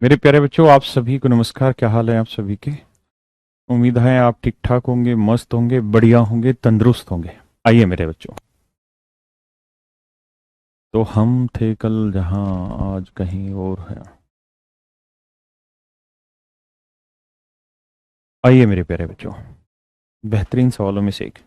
मेरे प्यारे बच्चों, आप सभी को नमस्कार। क्या हाल है आप सभी के? उम्मीद है आप ठीक ठाक होंगे, मस्त होंगे, बढ़िया होंगे, तंदुरुस्त होंगे। आइए मेरे बच्चों, तो हम थे कल जहां, आज कहीं और है। आइए मेरे प्यारे बच्चों, बेहतरीन सवालों में से एक।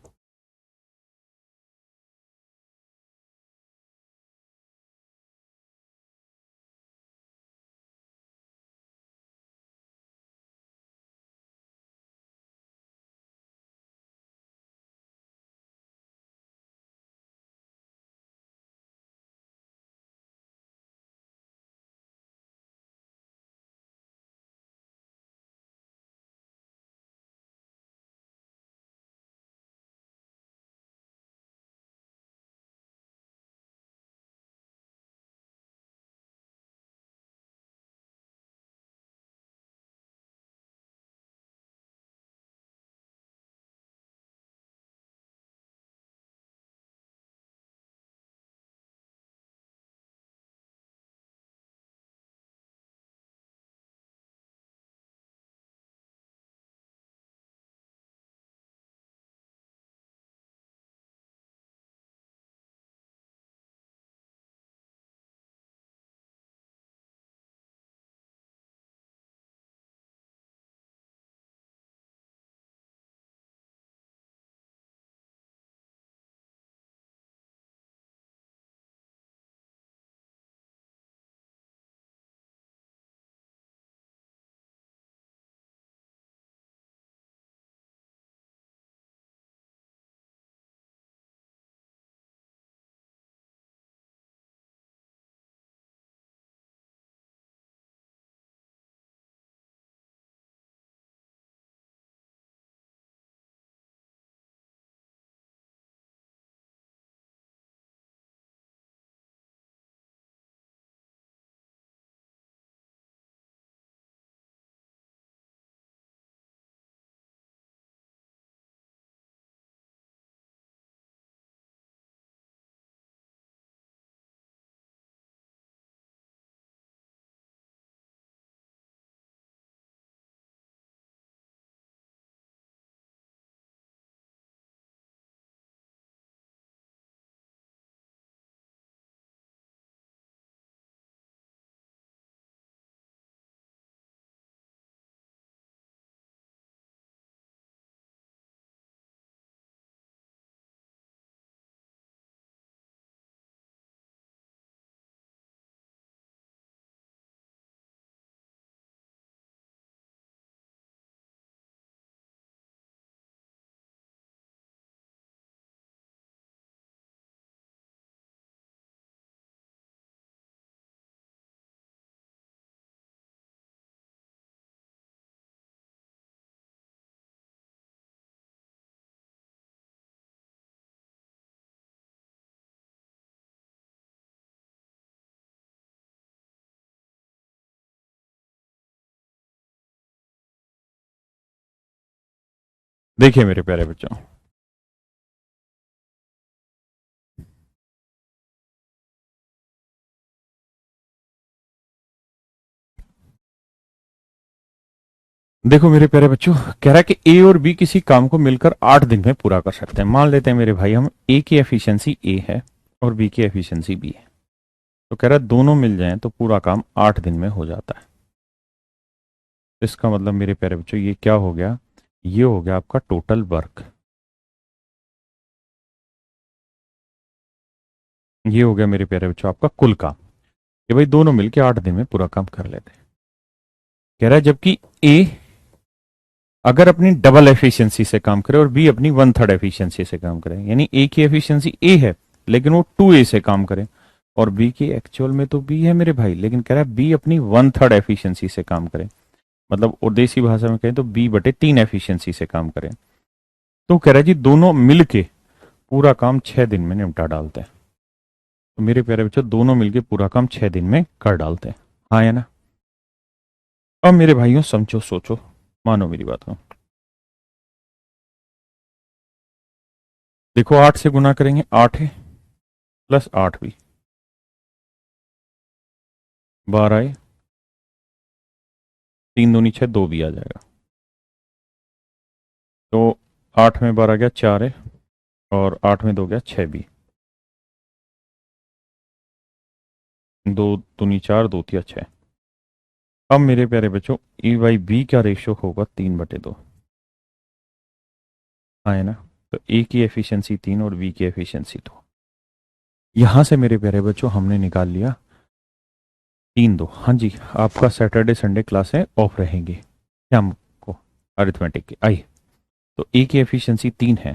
देखिए मेरे प्यारे बच्चों, देखो मेरे प्यारे बच्चों, कह रहा है कि ए और बी किसी काम को मिलकर 8 दिन में पूरा कर सकते हैं। मान लेते हैं मेरे भाई, हम ए की एफिशिएंसी ए है और बी की एफिशिएंसी बी है। तो कह रहा है दोनों मिल जाएं तो पूरा काम 8 दिन में हो जाता है। इसका मतलब मेरे प्यारे बच्चों, ये क्या हो गया? ये हो गया आपका टोटल वर्क। ये हो गया मेरे प्यारे बच्चों आपका कुल काम। ये भाई दोनों मिलके 8 दिन में पूरा काम कर लेते हैं। कह रहा है जबकि ए अगर अपनी डबल एफिशिएंसी से काम करे और बी अपनी 1/3 एफिशिएंसी से काम करे, यानी ए की एफिशिएंसी ए है लेकिन वो 2A से काम करे, और बी की एक्चुअल में तो बी है मेरे भाई, लेकिन कह रहा है बी अपनी 1/3 एफिशिएंसी से काम करे। मतलब और देसी भाषा में कहें तो B/3 एफिशिएंसी से काम करे। तो कह रहा है जी दोनों मिलके पूरा काम 6 दिन में निपटा डालते हैं। तो मेरे प्यारे बच्चों, दोनों मिलके पूरा काम 6 दिन में कर डालते हैं। हाँ है ना? अब मेरे भाइयों समझो, सोचो, मानो मेरी बात को। देखो 8 से गुना करेंगे, 8 है प्लस 8 भी 12 है, तीन दूनी छः, दो भी आ जाएगा। तो 8 में 12 गया 4 है, और 8 में 2 गया 6 भी। दो दूनी 4, दो तिया 6। अब मेरे प्यारे बच्चों, ई बाई बी का रेशियो होगा 3/2। हाँ है ना। तो ए की एफिशिएंसी 3 और बी की एफिशिएंसी 2। यहां से मेरे प्यारे बच्चों हमने निकाल लिया 3-2। हाँ जी, आपका सैटरडे संडे क्लासें ऑफ रहेंगी शाम को अरिथमेटिक की। आई, तो ए की एफिशिएंसी 3 है,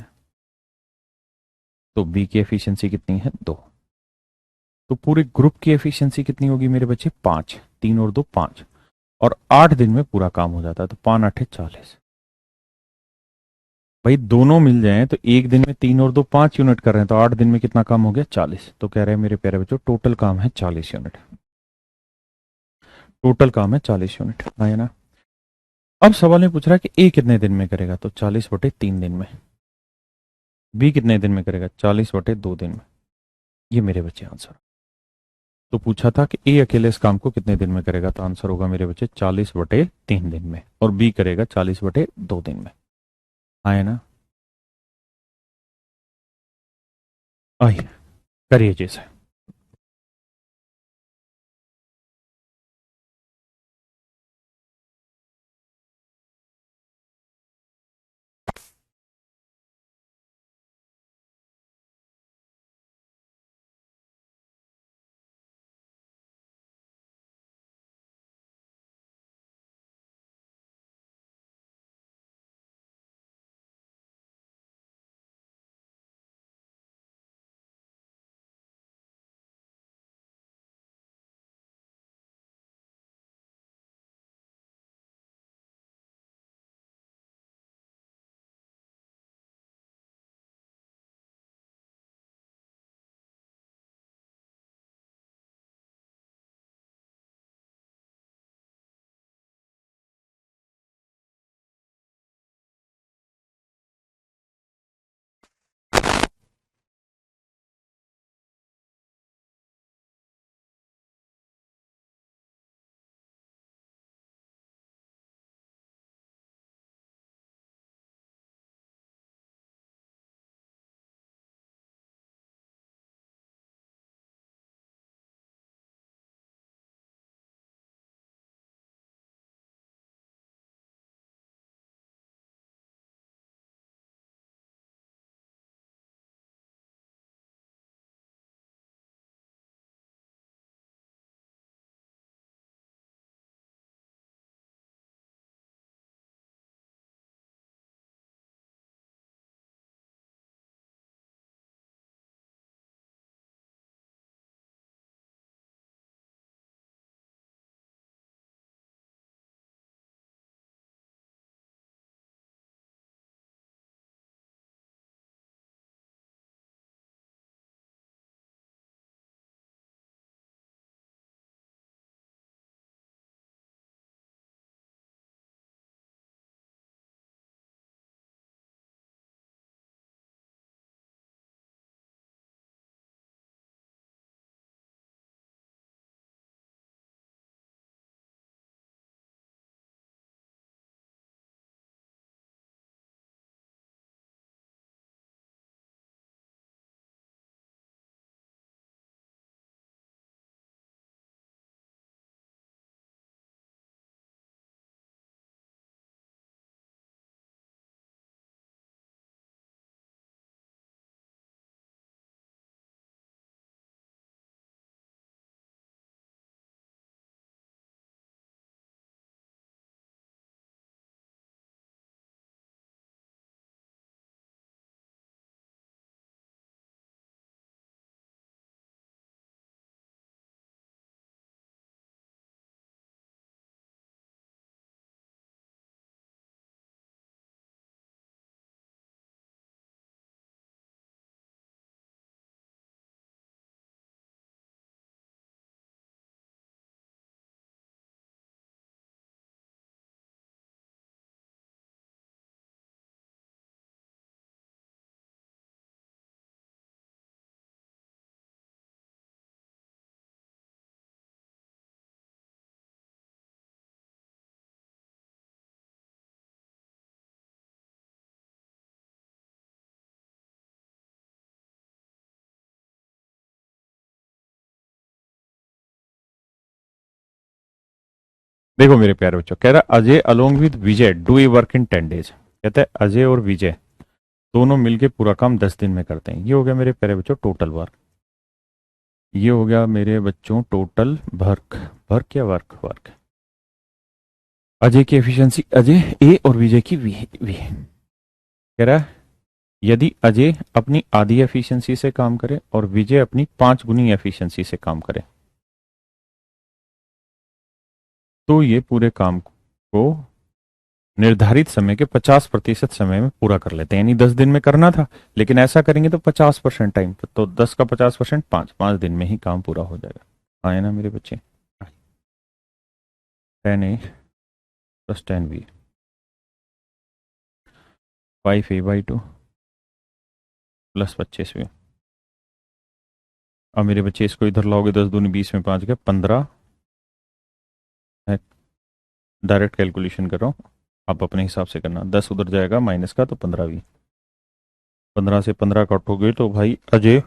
तो बी की एफिशिएंसी कितनी है? 2। तो पूरे ग्रुप की एफिशिएंसी कितनी होगी मेरे बच्चे? 5। 3 और 2 5, और 8 दिन में पूरा काम हो जाता है। तो 5 8 40। भाई दोनों मिल जाएं तो एक दिन में 3 और 2 5 यूनिट कर रहे हैं, तो 8 दिन में कितना काम हो गया? 40। तो कह रहे हैं मेरे प्यारे बच्चों टोटल काम है 40 यूनिट। टोटल काम है 40 यूनिट, है ना। अब सवाल में पूछ रहा है कि ए कितने दिन में करेगा, तो 40/3 दिन में। बी कितने दिन में करेगा? 40/2 दिन में। ये मेरे बच्चे आंसर। तो पूछा था कि ए अकेले इस काम को कितने दिन में करेगा, तो आंसर होगा मेरे बच्चे 40/3 दिन में, और बी करेगा 40/2 दिन में। है ना। आइए करिए जैसे। देखो मेरे प्यारे बच्चों, कह रहा Ajay along with Vijay do a work in 10 days। कहता है अजय और विजय दोनों मिलके पूरा काम 10 दिन में करते हैं। ये हो गया मेरे प्यारे बच्चों टोटल वर्क। ये हो गया मेरे बच्चों टोटल वर्क। वर्क या वर्क वर्क। अजय की एफिशिएंसी अजय ए और विजय की वी वी। कह रहा है यदि अजय अपनी आधी एफिशिएंसी से काम करे और विजय अपनी 5 गुनी एफिशिएंसी से काम करे तो ये पूरे काम को निर्धारित समय के 50% समय में पूरा कर लेते हैं। यानी 10 दिन में करना था, लेकिन ऐसा करेंगे तो 50% टाइम, तो 10 का 50% 5 दिन में ही काम पूरा हो जाएगा। आए ना मेरे बच्चे। 10A + 10B 5A/2 + 25B। अब मेरे बच्चे इसको इधर लाओगे, 10 दूनी 20 में 5 गए 15। डायरेक्ट कैलकुलेशन कर रहा हूँ, आप अपने हिसाब से करना। 10 उधर जाएगा माइनस का तो 15 भी। 15 से 15 काटोगे तो भाई अजय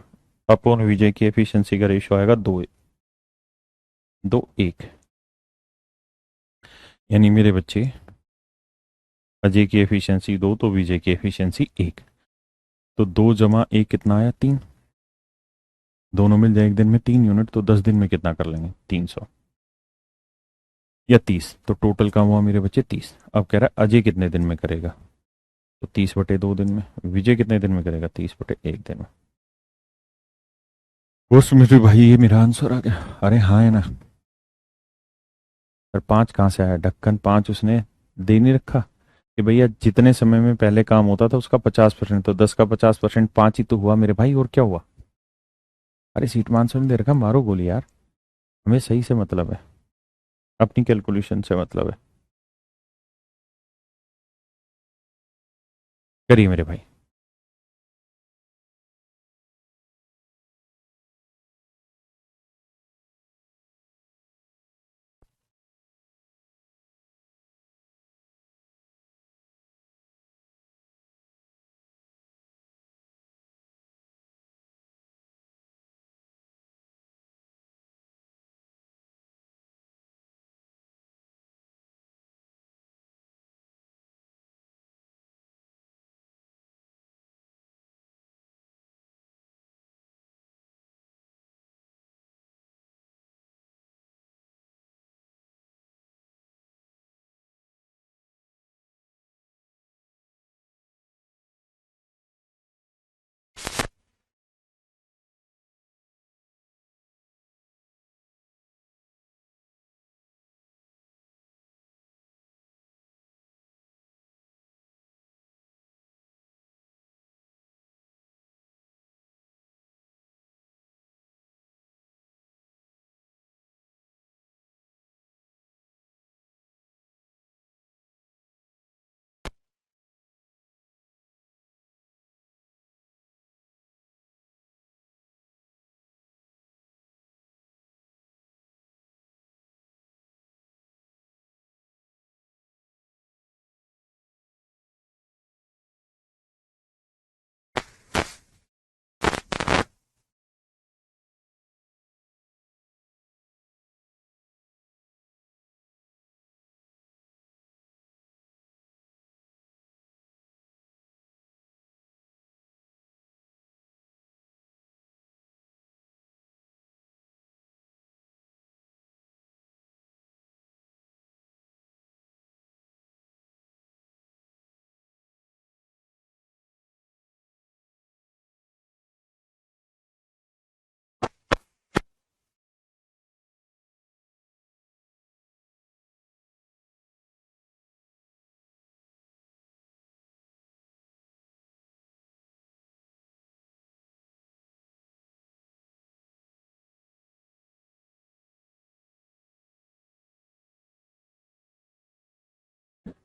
अपॉन विजय की एफिशिएंसी का रेशियो आएगा 2:1। यानी मेरे बच्चे अजय की एफिशिएंसी 2 तो विजय की एफिशिएंसी 1। तो 2 + 1 कितना आया 3। दोनों मिल जाए एक दिन में 3 यूनिट, तो 10 दिन में कितना कर लेंगे 300 या 30। तो टोटल काम हुआ मेरे बच्चे 30। अब कह रहा है अजय कितने दिन में करेगा, तो 30/2 दिन में। विजय कितने दिन में करेगा 30/1 दिन में। बस मेरे भाई ये मेरा आंसर आ गया। अरे हाँ है ना। पर 5 कहाँ से आया, ढक्कन 5 उसने दे नहीं रखा कि भैया जितने समय में पहले काम होता था उसका 50%, तो 10 का 50% 5 ही तो हुआ मेरे भाई, और क्या हुआ। अरे सीट मान ने दे रखा, मारो गोली यार। हमें सही से मतलब है, अपनी कैलकुलेशन से मतलब है। करिए मेरे भाई।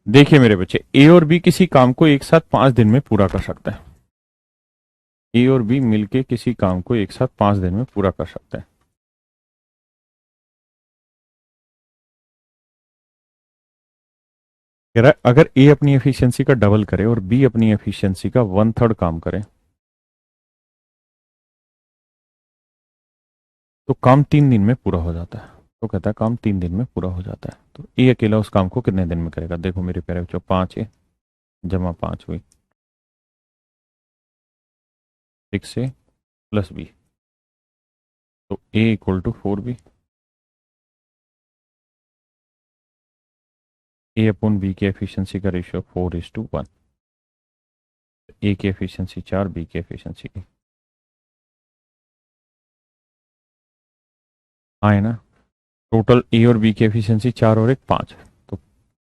देखिए मेरे बच्चे, ए और बी किसी काम को एक साथ 5 दिन में पूरा कर सकते हैं। ए और बी मिलके किसी काम को एक साथ 5 दिन में पूरा कर सकते हैं। कह रहा है अगर ए अपनी एफिशिएंसी का डबल करे और बी अपनी एफिशिएंसी का 1/3 काम करे तो काम 3 दिन में पूरा हो जाता है। तो कहता है काम 3 दिन में पूरा हो जाता है। तो ए अकेला उस काम को कितने दिन में करेगा? देखो मेरे प्यारे बच्चों, 5A जमा 5 हुई, 6A प्लस B, तो A equal to 4B। A upon B की एफिशिएंसी का रेशियो 4:1। ए की एफिशिएंसी 4, बी की एफिशिएंसी 1। हाँ है ना। टोटल ए और बी की एफिशिएंसी 4 और 1 5। तो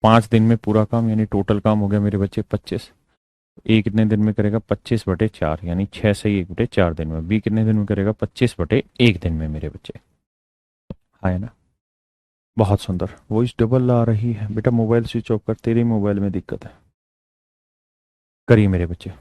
5 दिन में पूरा काम, यानी टोटल काम हो गया मेरे बच्चे 25। ए कितने दिन में करेगा? 25/4, यानी 6 से 1/4 दिन में। बी कितने दिन में करेगा? 25/1 दिन में मेरे बच्चे। हाँ है ना। बहुत सुंदर। वॉइस डबल आ रही है बेटा, मोबाइल स्विच ऑफ कर, तेरे मोबाइल में दिक्कत है। करिए मेरे बच्चे।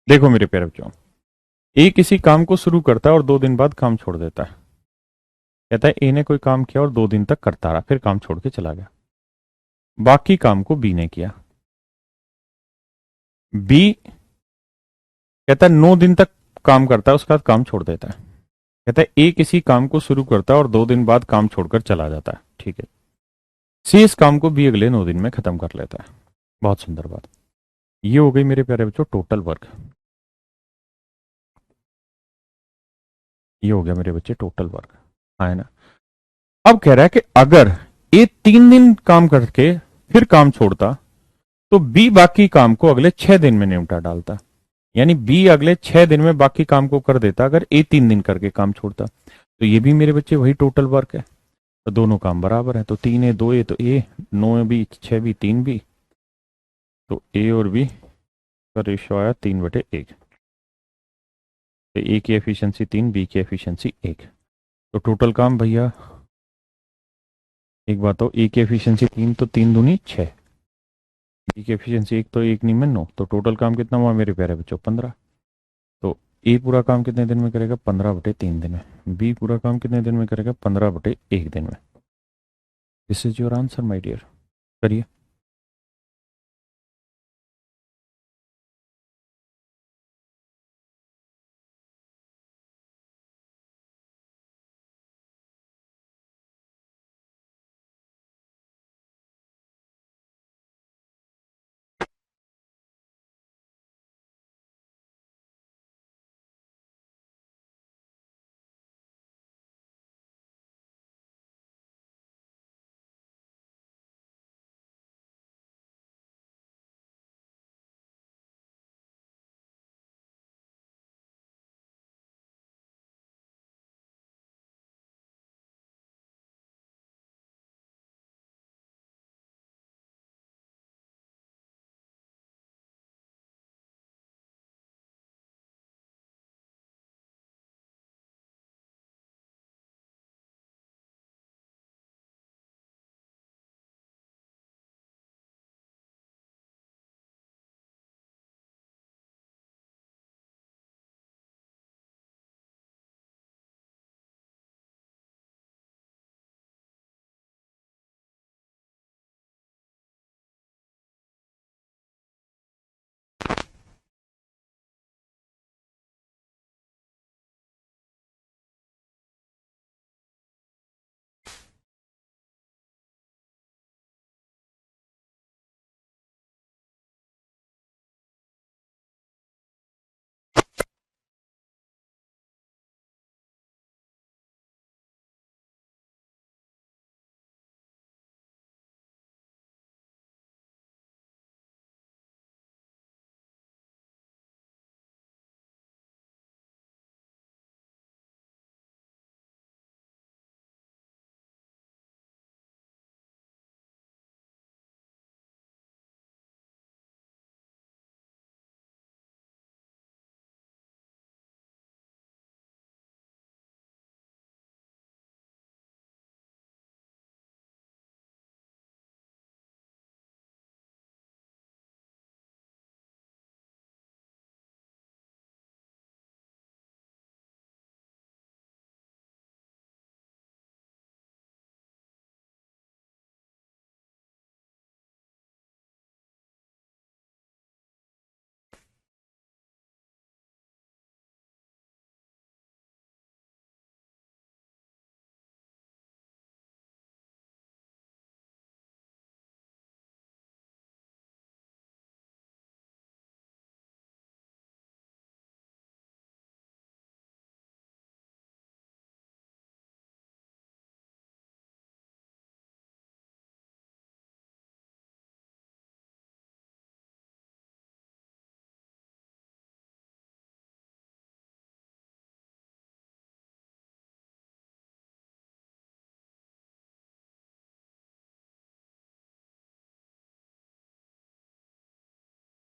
देखो मेरे प्यारे बच्चों, ए किसी काम को शुरू करता है और 2 दिन बाद काम छोड़ देता है। कहता है ए ने कोई काम किया और 2 दिन तक करता रहा, फिर काम छोड़ के चला गया। बाकी काम को बी ने किया। बी कहता है 9 दिन तक काम करता है, उसके बाद काम छोड़ देता है। कहता है ए किसी काम को शुरू करता है और 2 दिन बाद काम छोड़कर चला जाता है, ठीक है। सी इस काम को बी अगले 9 दिन में खत्म कर लेता है। बहुत सुंदर बात। ये हो गई मेरे प्यारे बच्चों टोटल वर्क। ये हो गया मेरे बच्चे टोटल वर्क, है ना। अब कह रहा है कि अगर ए 3 दिन काम करके फिर काम छोड़ता, तो बी बाकी काम को अगले 6 दिन में निपटा डालता। यानी बी अगले 6 दिन में बाकी काम को कर देता, अगर ए 3 दिन करके काम छोड़ता। तो ये भी मेरे बच्चे वही टोटल वर्क है। तो दोनों काम बराबर है, तो 3A 2A, तो ए 9B 6B 3B, तो ए और बी का रेशियो आया 3/1। तो ए की एफिशिएंसी 3, बी की एफिशिएंसी 1। तो टोटल काम भैया, एक बात हो, ए की एफिशिएंसी 3, तो 3 दूनी 6, बी की एफिशिएंसी 1, तो 1 नहीं में 9। तो टोटल काम कितना हुआ मेरे प्यारे बच्चों? 15। तो ए पूरा काम कितने दिन में करेगा? 15/3 दिन में। बी पूरा काम कितने दिन में करेगा? 15/1 दिन में। This is your answer my dear. करिए।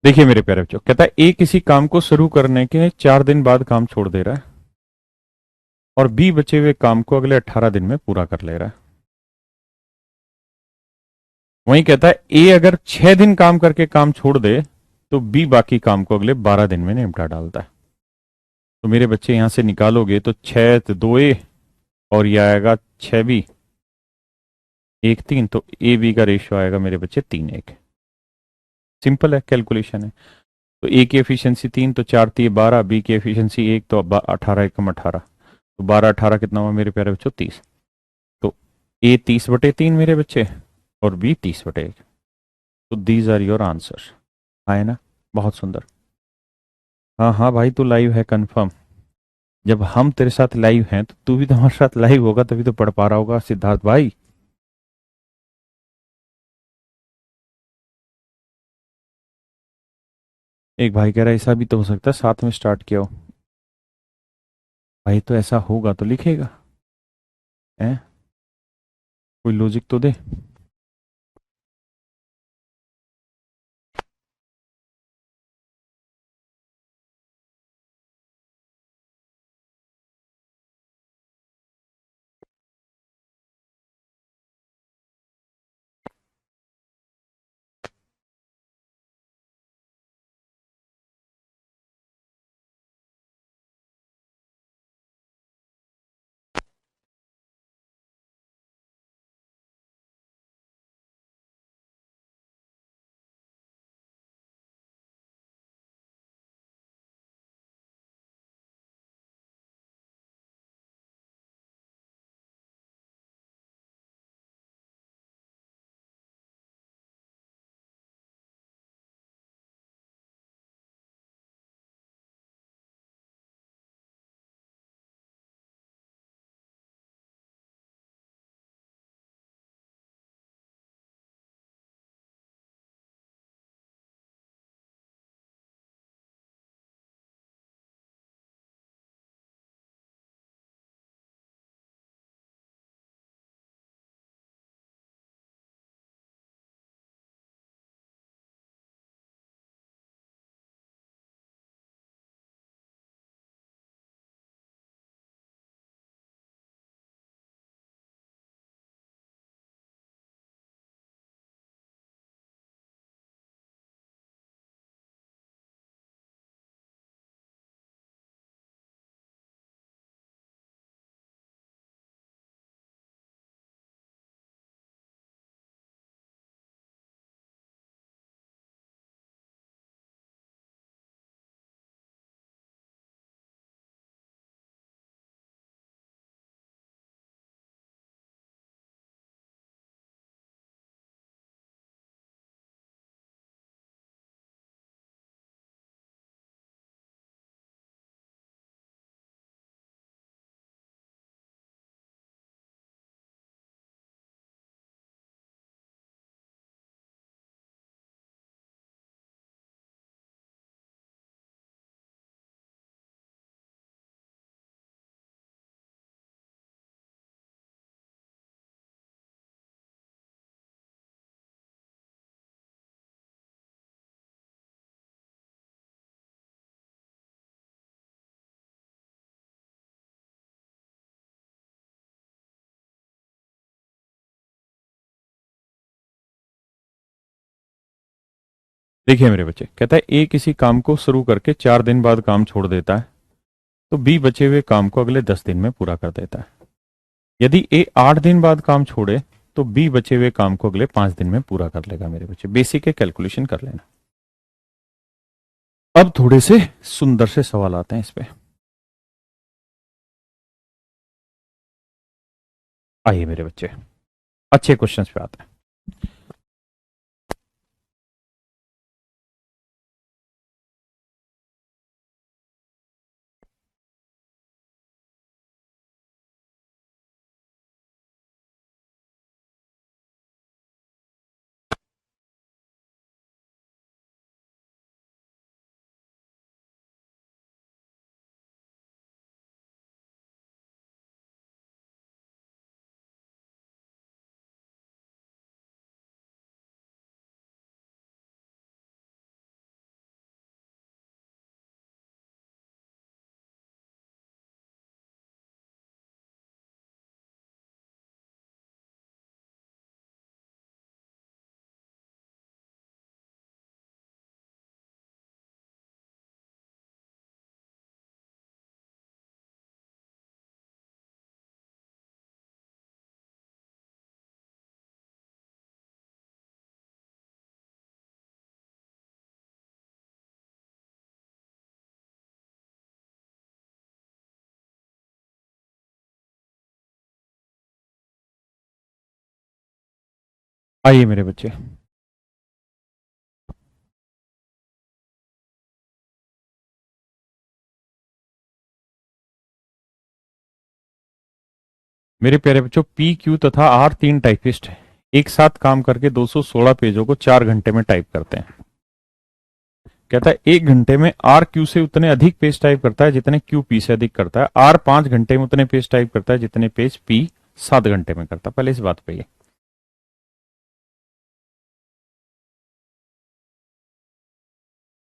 देखिए मेरे प्यारे बच्चों, कहता है ए किसी काम को शुरू करने के 4 दिन बाद काम छोड़ दे रहा है और बी बचे हुए काम को अगले 18 दिन में पूरा कर ले रहा है। वहीं कहता है ए अगर 6 दिन काम करके काम छोड़ दे तो बी बाकी काम को अगले 12 दिन में निपटा डालता है। तो मेरे बच्चे यहां से निकालोगे तो 6 तो 2 ए और ये आएगा 6 बी 1 3, तो ए बी का रेशियो आएगा मेरे बच्चे 3:1। सिंपल है, कैलकुलेशन है। तो ए की एफिशिएंसी 3, तो 4 3 12, बी की एफिशिएंसी 1, तो 18 एकम 18, तो 12 18 कितना हुआ मेरे प्यारे बच्चों 30। तो ए 30/3 मेरे बच्चे और बी 30/1। तो दीज आर योर आंसर। आए ना, बहुत सुंदर। हाँ हाँ भाई, तू लाइव है कंफर्म। जब हम तेरे साथ लाइव हैं तो तू भी तो हमारे साथ लाइव होगा, तभी तो पढ़ पा रहा होगा सिद्धार्थ भाई। एक भाई कह रहा है ऐसा भी तो हो सकता है साथ में स्टार्ट किया हो। भाई तो ऐसा होगा तो लिखेगा, है कोई लॉजिक तो दे। देखिए मेरे बच्चे, कहता है ए किसी काम को शुरू करके 4 दिन बाद काम छोड़ देता है तो बी बचे हुए काम को अगले 10 दिन में पूरा कर देता है। यदि ए 8 दिन बाद काम छोड़े तो बी बचे हुए काम को अगले 5 दिन में पूरा कर लेगा। मेरे बच्चे बेसिक है, कैलकुलेशन कर लेना। अब थोड़े से सुंदर से सवाल आते हैं इस पे। आइए मेरे बच्चे, अच्छे क्वेश्चंस पे आते हैं। आइए मेरे बच्चे, मेरे प्यारे बच्चों, पी क्यू तथा आर तीन टाइपिस्ट हैं, एक साथ काम करके 216 पेजों को 4 घंटे में टाइप करते हैं। कहता है 1 घंटे में आर क्यू से उतने अधिक पेज टाइप करता है जितने क्यू पी से अधिक करता है। आर 5 घंटे में उतने पेज टाइप करता है जितने पेज पी 7 घंटे में करता है। पहले इस बात पे ये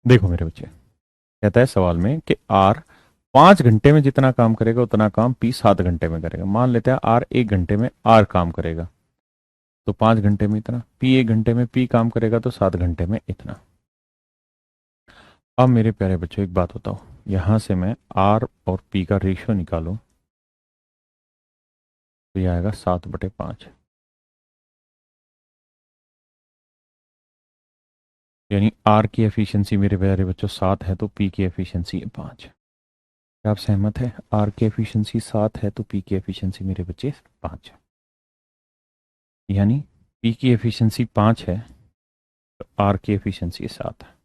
देखो मेरे बच्चे, कहता है सवाल में कि आर 5 घंटे में जितना काम करेगा उतना काम पी 7 घंटे में करेगा। मान लेते हैं आर 1 घंटे में आर काम करेगा तो 5 घंटे में इतना, पी 1 घंटे में पी काम करेगा तो 7 घंटे में इतना। अब मेरे प्यारे बच्चों एक बात बताओ, यहां से मैं आर और पी का रेशियो निकालूं तो यह आएगा 7/5, यानी आर की एफिशिएंसी मेरे प्यारे बच्चों 7 है तो पी की एफिशिएंसी है 5। क्या आप सहमत है? आर की एफिशिएंसी 7 है तो पी की एफिशिएंसी मेरे बच्चे 5 है, यानी पी की एफिशिएंसी 5 है तो आर की एफिशिएंसी 7 है।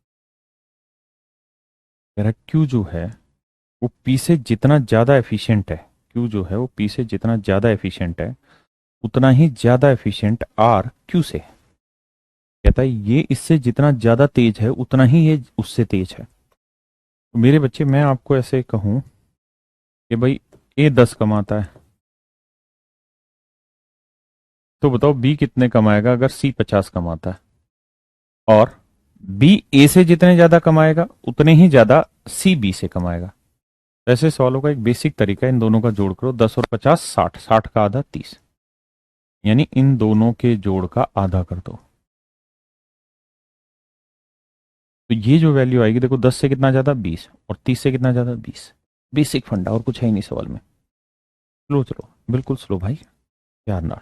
कह रहा क्यू जो है वो पी से जितना ज्यादा एफिशिएंट है, क्यू जो है वो पी से जितना ज्यादा एफिशिएंट है उतना ही ज्यादा एफिशिएंट आर क्यू से है। कहता है ये इससे जितना ज्यादा तेज है उतना ही ये उससे तेज है। तो मेरे बच्चे मैं आपको ऐसे कहूं कि भाई ए 10 कमाता है तो बताओ बी कितने कमाएगा अगर सी 50 कमाता है, और बी ए से जितने ज्यादा कमाएगा उतने ही ज्यादा सी बी से कमाएगा। ऐसे सवालों का एक बेसिक तरीका है, इन दोनों का जोड़ करो, 10 और 50 60, 60 का आधा 30, यानी इन दोनों के जोड़ का आधा कर दो तो ये जो वैल्यू आएगी, देखो 10 से कितना ज्यादा 20 और 30 से कितना ज्यादा 20। बेसिक फंडा, और कुछ है ही नहीं सवाल में। स्लो चलो, बिल्कुल स्लो भाई, प्यार ना।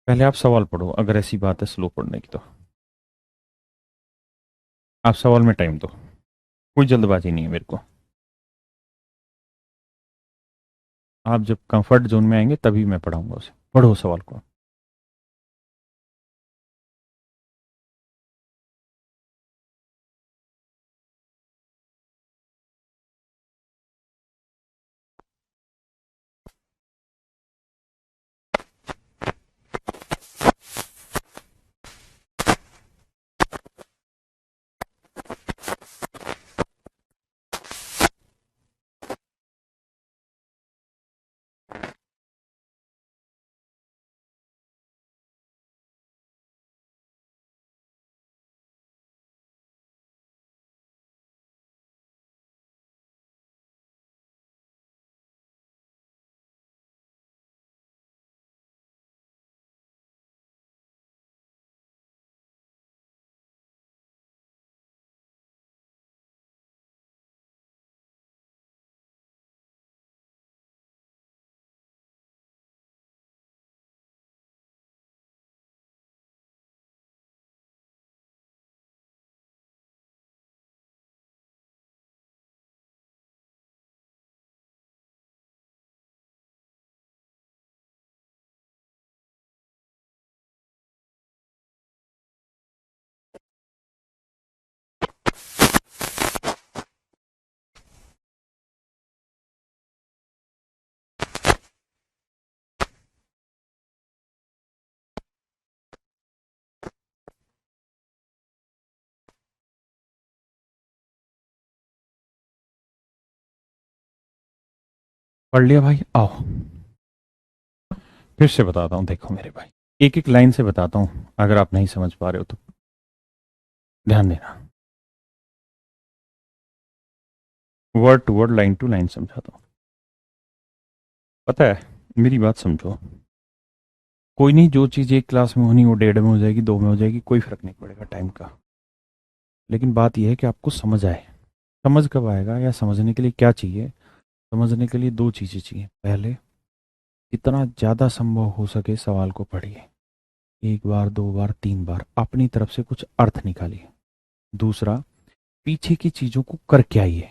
पहले आप सवाल पढ़ो, अगर ऐसी बात है स्लो पढ़ने की तो आप सवाल में टाइम दो, कोई जल्दबाजी नहीं है मेरे को। आप जब कंफर्ट जोन में आएंगे तभी मैं पढ़ाऊंगा उसे। पढ़ो सवाल को। पढ़ लिया भाई? आओ फिर से बताता हूं, देखो मेरे भाई, एक एक लाइन से बताता हूं, अगर आप नहीं समझ पा रहे हो तो ध्यान देना। Word to word, line to line समझाता हूं। पता है, मेरी बात समझो, कोई नहीं, जो चीज़ एक क्लास में होनी वो 1.5 में हो जाएगी, 2 में हो जाएगी, कोई फर्क नहीं पड़ेगा टाइम का। लेकिन बात यह है कि आपको समझ आए। समझ कब आएगा, या समझने के लिए क्या चाहिए? समझने के लिए दो चीज़ें चाहिए। पहले, जितना ज़्यादा संभव हो सके सवाल को पढ़िए, 1 बार 2 बार 3 बार अपनी तरफ से कुछ अर्थ निकालिए। दूसरा, पीछे की चीज़ों को करके आइए,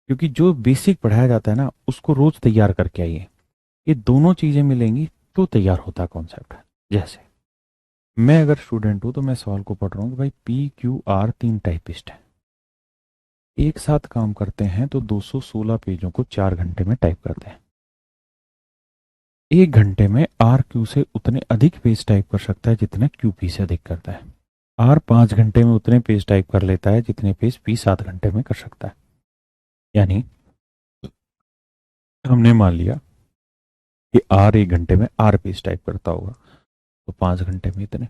क्योंकि जो बेसिक पढ़ाया जाता है ना उसको रोज तैयार करके आइए। ये दोनों चीज़ें मिलेंगी तो तैयार होता कॉन्सेप्ट। जैसे मैं अगर स्टूडेंट हूं तो मैं सवाल को पढ़ रहा हूँ कि भाई पी क्यू आर तीन टाइपिस्ट हैं, एक साथ काम करते हैं तो 216 पेजों को 4 घंटे में टाइप करते हैं। एक घंटे में आर क्यू से उतने अधिक पेज टाइप कर सकता है जितने क्यू पी से अधिक करता है। आर 5 घंटे में उतने पेज टाइप कर लेता है जितने पेज पी 7 घंटे में कर सकता है। यानी हमने मान लिया कि आर एक घंटे में आर पेज टाइप करता होगा तो 5 घंटे में इतने,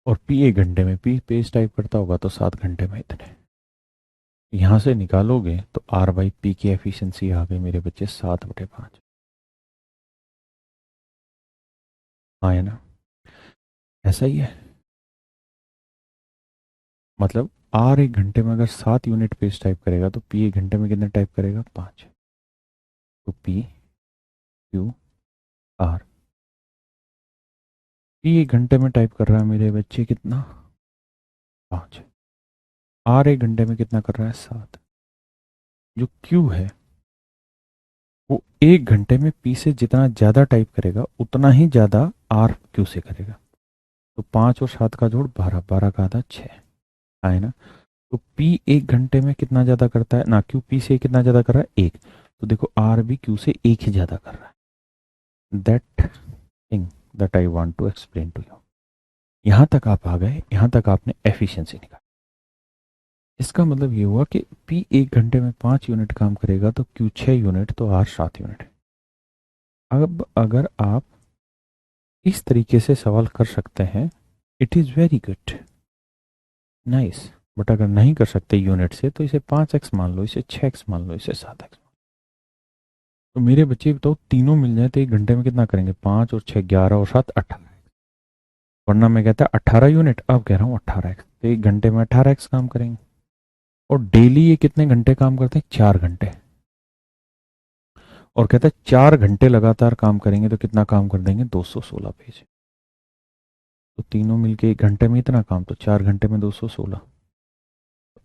और पी एक घंटे में पी पेज टाइप करता होगा तो 7 घंटे में इतने। यहां से निकालोगे तो आर बाई पी की एफिशिएंसी आ गई मेरे बच्चे 7/5। हाँ है ना, ऐसा ही है। मतलब आर एक घंटे में अगर 7 यूनिट पेज टाइप करेगा तो पी एक घंटे में कितने टाइप करेगा, 5। तो पी क्यू आर, पी एक घंटे में टाइप कर रहा है मेरे बच्चे कितना, 5। आर एक घंटे में कितना कर रहा है, 7। जो क्यू है वो एक घंटे में पी से जितना ज्यादा टाइप करेगा उतना ही ज्यादा आर क्यू से करेगा। तो 5 और 7 का जोड़ 12, 12 का आधा 6 है ना। तो पी एक घंटे में कितना ज्यादा करता है ना, क्यू पी से कितना ज्यादा कर रहा है, एक। तो देखो आर भी क्यू से एक ही ज्यादा कर रहा है। That thing that I want to explain to you. यहां तक आप आ गए, यहां तक आपने एफिशिएंसी निकाली। इसका मतलब ये हुआ कि पी एक घंटे में 5 यूनिट काम करेगा तो क्यू 6 यूनिट, तो आर 7 यूनिट। अब अगर आप इस तरीके से सवाल कर सकते हैं, it is very good, nice. But अगर नहीं कर सकते यूनिट से तो इसे 5x मान लो, इसे 6x मान लो, इसे 7x। तो मेरे बच्चे बताओ तीनों मिल जाए तो एक घंटे में कितना करेंगे, 5 और 6 11 और 7 18। वरना मैं कहता 18 यूनिट, अब कह रहा हूँ 18x, तो एक घंटे में 18x काम करेंगे। और डेली ये कितने घंटे काम करते हैं, 4 घंटे। और कहता है 4 घंटे लगातार काम करेंगे तो कितना काम कर देंगे, 216 पेज। तो तीनों मिलके एक घंटे में इतना काम, तो 4 घंटे में 216।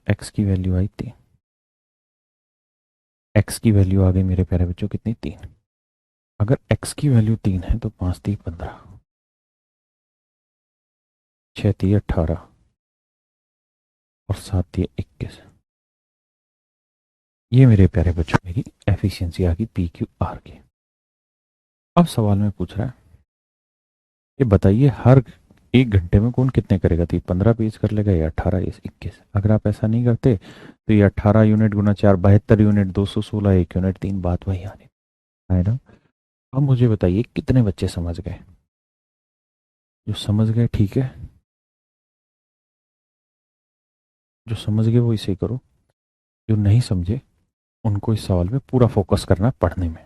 एक्स की वैल्यू आई 3। एक्स की वैल्यू आ गई मेरे प्यारे बच्चों कितनी, 3। अगर एक्स की वैल्यू 3 है तो 5×3 = 15, 6×3 = 18 और 7×3 = 21। ये मेरे प्यारे बच्चों मेरी एफिशिएंसी आ गई पी क्यू आर की। अब सवाल में पूछ रहा है ये बताइए हर एक घंटे में कौन कितने करेगा, तो ये 15 पेज कर लेगा या 18 या 21। अगर आप ऐसा नहीं करते तो ये 18 यूनिट × 4 72 यूनिट, 216 1 यूनिट 3, बात वही आनी है ना। अब मुझे बताइए कितने बच्चे समझ गए। जो समझ गए ठीक है, जो समझ गए वो इसे करो, जो नहीं समझे उनको इस सवाल पे पूरा फोकस करना है पढ़ने में।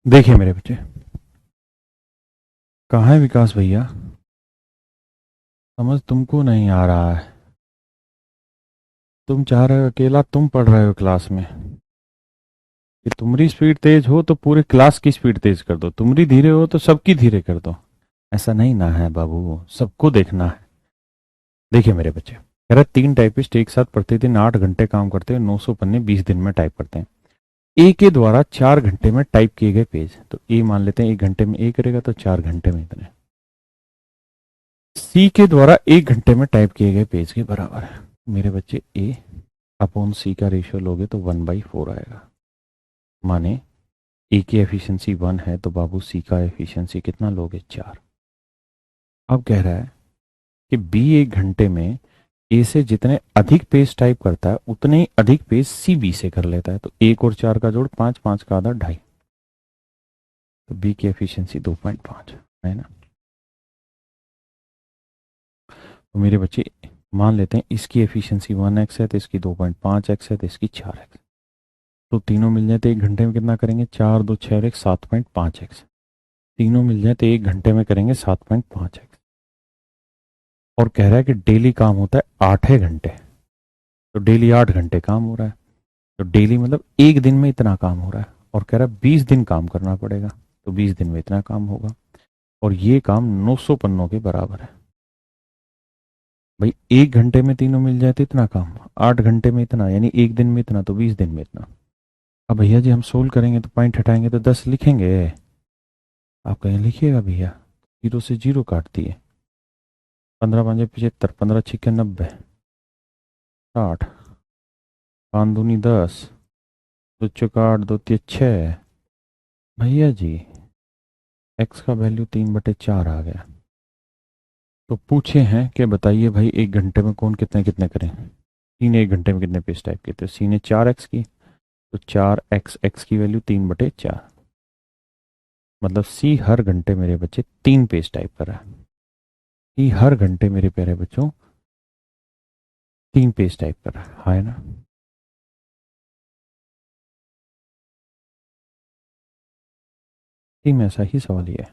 देखिए मेरे बच्चे, कहाँ है विकास भैया? समझ तुमको नहीं आ रहा है। तुम चाह रहे हो अकेला तुम पढ़ रहे हो क्लास में कि तुम्हारी स्पीड तेज हो तो पूरे क्लास की स्पीड तेज कर दो, तुम्हारी धीरे हो तो सबकी धीरे कर दो। ऐसा नहीं ना है बाबू, सबको देखना है। देखिए मेरे बच्चे, कह रहे 3 टाइपिस्ट एक साथ प्रतिदिन 8 घंटे काम करते हैं, 900 पन्ने 20 दिन में टाइप करते हैं। ए के द्वारा 4 घंटे में टाइप किए गए पेज, तो ए मान लेते हैं 1 घंटे में ए करेगा तो 4 घंटे में इतने। सी के द्वारा 1 घंटे में टाइप किए गए पेज के बराबर है। मेरे बच्चे ए अपॉन सी का रेशियो लोगे तो 1/4 आएगा। माने ए की एफिशिएंसी 1 है तो बाबू सी का एफिशिएंसी कितना लोगे? 4। अब कह रहा है कि बी 1 घंटे में ए से जितने अधिक पेज टाइप करता है उतने ही अधिक पेज सी बी से कर लेता है, तो 1 और 4 का जोड़ 5, 5 का आधा 2.5, तो बी की एफिशिएंसी 2.5 है ना। तो मेरे बच्चे मान लेते हैं इसकी एफिशिएंसी 1x है तो इसकी 2.5x है तो इसकी 4x, तो तीनों मिल जाए तो 1 घंटे में कितना करेंगे? 4, 2, 6 और 1 7.5x। तीनों मिल जाए तो 1 घंटे में करेंगे 7.5x। और कह रहा है कि डेली काम होता है 8 घंटे, तो डेली 8 घंटे काम हो रहा है, तो डेली मतलब एक दिन में इतना काम हो रहा है। और कह रहा है 20 दिन काम करना पड़ेगा, तो 20 दिन में इतना काम होगा। और ये काम 900 पन्नों के बराबर है। भाई 1 घंटे में तीनों मिल जाए तो इतना काम, 8 घंटे में इतना, यानी एक दिन में इतना, तो 20 दिन में इतना। अब भैया जी हम सोल्व करेंगे तो पॉइंट हटाएंगे तो 10 लिखेंगे। आप कहीं लिखिएगा भैया, 0 से 0 काट दिए, 15 5 75, 15 6 90, 60, 5 दूनी 10, 2 चौका 8, 2 तिया 6। भैया जी x का वैल्यू 3/4 आ गया। तो पूछे हैं कि बताइए भाई 1 घंटे में कौन कितने कितने करें? सी ने 1 घंटे में कितने पेज टाइप किए? तो सी ने 4x की, तो 4x की वैल्यू 3/4, मतलब सी हर घंटे मेरे बच्चे 3 पेज टाइप कर रहा है। सी हर घंटे मेरे प्यारे बच्चों 3 पेज टाइप कर रहा है, हाँ है ना। सी में ऐसा ही सवाल ही है।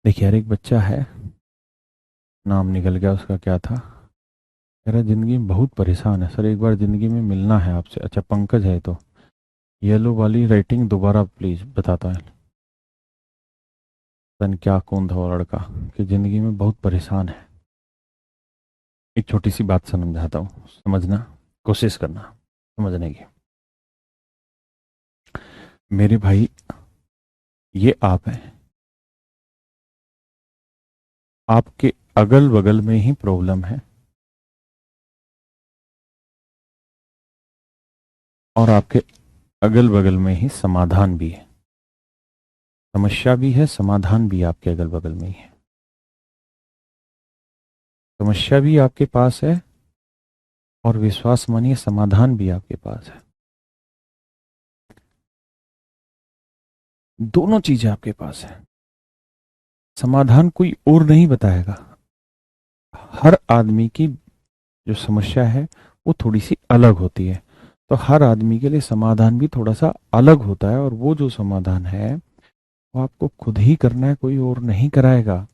देखिए यार, एक बच्चा है, नाम निकल गया उसका, क्या था, कह रहा जिंदगी में बहुत परेशान है सर, एक बार जिंदगी में मिलना है आपसे। अच्छा पंकज है, तो येलो वाली राइटिंग दोबारा प्लीज बताता है। तन क्या कौन था वो लड़का कि जिंदगी में बहुत परेशान है। एक छोटी सी बात समझाता हूँ, समझना, कोशिश करना समझने की। मेरे भाई ये आप हैं, आपके अगल बगल में ही प्रॉब्लम है और आपके अगल बगल में ही समाधान भी है। समस्या भी है, समाधान भी आपके अगल बगल में ही है। समस्या भी आपके पास है और विश्वास मानिए समाधान भी आपके पास है। दोनों चीजें आपके पास है। समाधान कोई और नहीं बताएगा। हर आदमी की जो समस्या है वो थोड़ी सी अलग होती है, तो हर आदमी के लिए समाधान भी थोड़ा सा अलग होता है, और वो जो समाधान है वो आपको खुद ही करना है, कोई और नहीं कराएगा।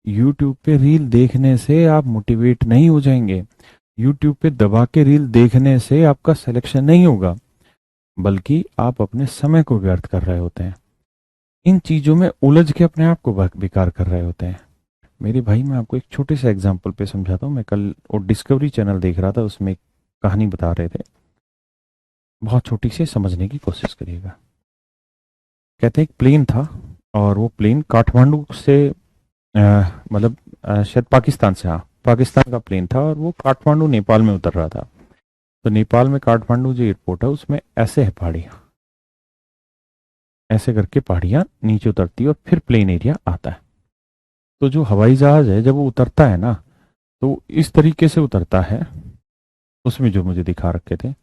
यूट्यूब पे रील देखने से आप मोटिवेट नहीं हो जाएंगे, यूट्यूब पे दबा के रील देखने से आपका सिलेक्शन नहीं होगा, बल्कि आप अपने समय को व्यर्थ कर रहे होते हैं, इन चीजों में उलझ के अपने आप को बेकार कर रहे होते हैं। मेरे भाई मैं आपको एक छोटे से एग्जाम्पल पे समझाता हूँ। मैं कल वो डिस्कवरी चैनल देख रहा था, उसमें एक कहानी बता रहे थे, बहुत छोटी सी, समझने की कोशिश करिएगा। कहते हैं एक प्लेन था और वो प्लेन काठमांडू से मतलब शायद पाकिस्तान से, हाँ पाकिस्तान का प्लेन था, और वो काठमांडू नेपाल में उतर रहा था। तो नेपाल में काठमांडू जो एयरपोर्ट है उसमें ऐसे है पहाड़ियाँ, ऐसे करके पहाड़ियाँ नीचे उतरती है और फिर प्लेन एरिया आता है। तो जो हवाई जहाज है जब वो उतरता है ना, तो इस तरीके से उतरता है, उसमें जो मुझे दिखा रखे थे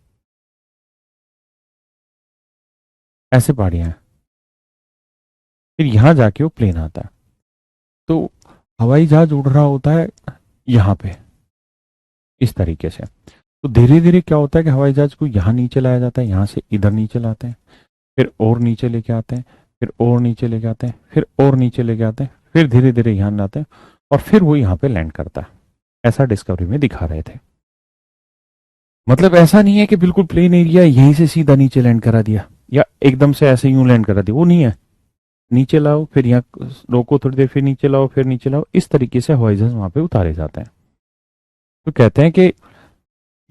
ऐसे पहाड़ियाँ हैं, फिर यहाँ जाके वो प्लेन आता है। तो हवाई जहाज उड़ रहा होता है यहाँ पे इस तरीके से। तो धीरे धीरे क्या होता है कि हवाई जहाज को यहाँ नीचे लाया जाता है, यहाँ से इधर नीचे लाते हैं, फिर और नीचे लेके आते हैं, फिर और नीचे लेके आते हैं, फिर और नीचे लेके आते हैं, फिर धीरे धीरे यहाँ लाते हैं और फिर वो यहाँ पे लैंड करता है। ऐसा डिस्कवरी में दिखा रहे थे। मतलब ऐसा नहीं है कि बिल्कुल प्लेन एरिया यहीं से सीधा नीचे लैंड करा दिया या एकदम से ऐसे यूं लैंड करा दिया, वो नहीं है। नीचे लाओ, फिर यहाँ रोको थोड़ी देर, फिर नीचे लाओ, फिर नीचे लाओ, इस तरीके से हवाई जहाज वहां पे उतारे जाते हैं। तो कहते हैं कि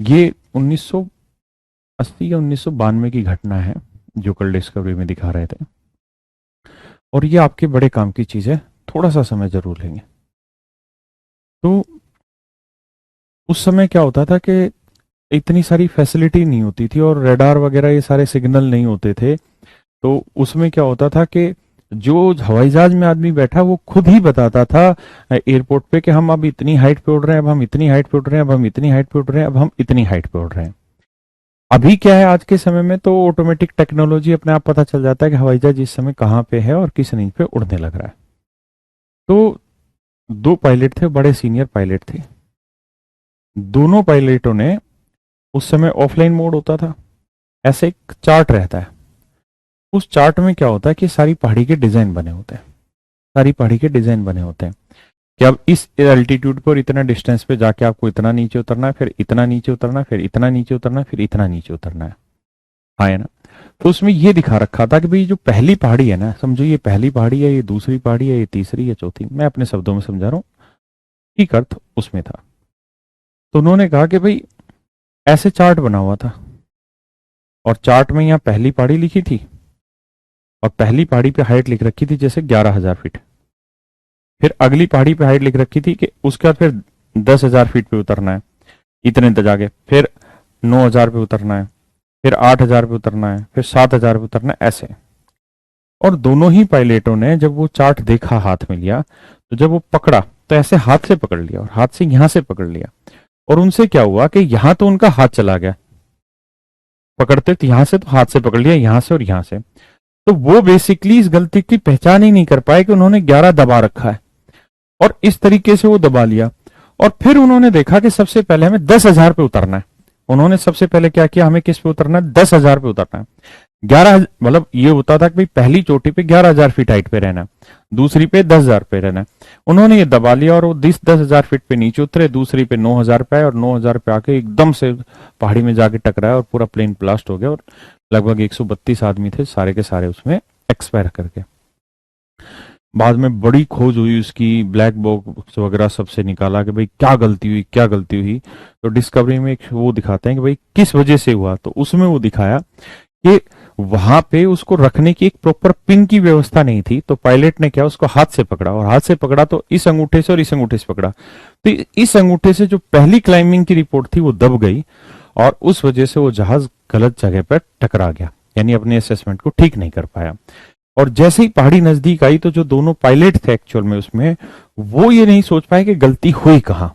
ये 1980 या 1992 की घटना है जो कल डिस्कवरी में दिखा रहे थे, और ये आपके बड़े काम की चीज है, थोड़ा सा समय जरूर लेंगे। तो उस समय क्या होता था कि इतनी सारी फैसिलिटी नहीं होती थी और रडार वगैरह ये सारे सिग्नल नहीं होते थे। तो उसमें क्या होता था कि जो हवाई जहाज में आदमी बैठा वो खुद ही बताता था एयरपोर्ट पे कि हम अब इतनी हाइट पे उड़ रहे हैं, अब हम इतनी हाइट पे उड़ रहे हैं, अब हम इतनी हाइट पे उड़ रहे हैं, अब हम इतनी हाइट पे उड़ रहे हैं। अभी क्या है, आज के समय में तो ऑटोमेटिक टेक्नोलॉजी अपने आप पता चल जाता है कि हवाई जहाज इस समय कहाँ पे है और किस रेंज पे उड़ने लग रहा है। तो दो पायलट थे, बड़े सीनियर पायलट थे। दोनों पायलटों ने, उस समय ऑफलाइन मोड होता था, ऐसे एक चार्ट रहता है, उस चार्ट में क्या होता है कि सारी पहाड़ी के डिजाइन बने होते हैं, सारी पहाड़ी के डिजाइन बने होते हैं कि अब इस एल्टीट्यूड पर इतना डिस्टेंस पे जाके आपको इतना नीचे उतरना है, फिर इतना नीचे उतरना है, फिर इतना नीचे उतरना है, फिर इतना नीचे उतरना है। हाँ है ना। तो उसमें ये दिखा रखा था कि भाई जो पहली पहाड़ी है ना, समझो ये पहली पहाड़ी है, ये दूसरी पहाड़ी है, ये तीसरी, ये चौथी, मैं अपने शब्दों में समझा रहा हूँ, ठीक अर्थ उसमें था। तो उन्होंने कहा कि भाई ऐसे चार्ट बना हुआ था और चार्ट में यहाँ पहली पहाड़ी लिखी थी और पहली पहाड़ी पे हाइट लिख रखी थी जैसे 11,000 फीट। फिर अगली पहाड़ी पे हाइट लिख रखी थी कि उसके बाद फिर 10,000 फीट पे उतरना है, इतने तक जाके, फिर 9,000 पे उतरना है, फिर 8,000 पे उतरना है, फिर 7,000 पे उतरना है, ऐसे। और दोनों ही पायलटों ने जब वो चार्ट देखा, हाथ में लिया, तो जब वो पकड़ा तो ऐसे हाथ से पकड़ लिया और हाथ से यहां से पकड़ लिया। और उनसे क्या हुआ कि यहां तो उनका हाथ चला गया, पकड़ते तो यहां से, तो हाथ से पकड़ लिया यहां से और यहां से। तो वो बेसिकली इस गलती की पहचान ही नहीं कर पाए कि उन्होंने 11 दबा रखा है और इस तरीके से वो दबा लिया। और फिर उन्होंने देखा कि सबसे पहले हमें 10,000 पे उतरना है। उन्होंने सबसे पहले क्या किया, हमें किस पे उतरना है, 10,000 पे उतरना है। 11 मतलब ये होता था कि भाई पहली चोटी पे 11,000 फीट हाइट पे रहना, दूसरी पे 10,000 पे रहना। उन्होंने ये दबा लिया और वो 10,000 फीट पे नीचे उतरे, दूसरी पे 9,000 पे आए और 9,000 पे आके एकदम से पहाड़ी में जाके टकराया और पूरा प्लेन ब्लास्ट हो गया और लगभग 132 आदमी थे, सारे के सारे उसमें एक्सपायर करके। बाद में बड़ी खोज हुई उसकी, ब्लैक बॉक्स वगैरह सबसे निकाला कि भाई क्या गलती हुई, क्या गलती हुई। तो डिस्कवरी में एक वो दिखाते हैं कि भाई किस वजह से हुआ। तो उसमें वो दिखाया कि वहां पे उसको रखने की एक प्रॉपर पिन की व्यवस्था नहीं थी। तो पायलट ने क्या, उसको हाथ से पकड़ा और हाथ से पकड़ा तो इस अंगूठे से और इस अंगूठे से पकड़ा, तो इस अंगूठे से जो पहली क्लाइंबिंग की रिपोर्ट थी वो दब गई और उस वजह से वो जहाज गलत जगह पर टकरा गया, यानी अपने असेसमेंट को ठीक नहीं कर पाया। और जैसे ही पहाड़ी नजदीक आई तो जो दोनों पायलट थे एक्चुअल में उसमें, वो ये नहीं सोच पाए कि गलती हुई कहां।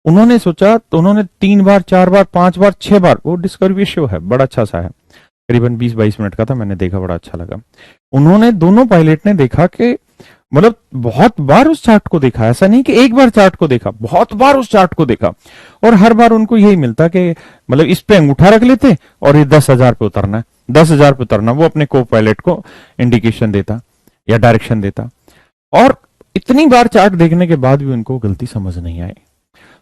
उन्होंने सोचा तो उन्होंने 3 बार, 4 बार, 5 बार, 6 बार, वो डिस्कवरी शो है, बड़ा अच्छा सा है, करीबन 20-22 मिनट का था, मैंने देखा, बड़ा अच्छा लगा। उन्होंने, दोनों पायलट ने देखा कि मतलब बहुत बार उस चार्ट को देखा, ऐसा नहीं कि एक बार चार्ट को देखा, बहुत बार उस चार्ट को देखा और हर बार उनको यही मिलता कि मतलब इस पे अंगूठा रख लेते और ये 10,000 पे उतरना है, 10,000 पे उतरना। वो अपने को पायलट को इंडिकेशन देता या डायरेक्शन देता और इतनी बार चार्ट देखने के बाद भी उनको गलती समझ नहीं आई।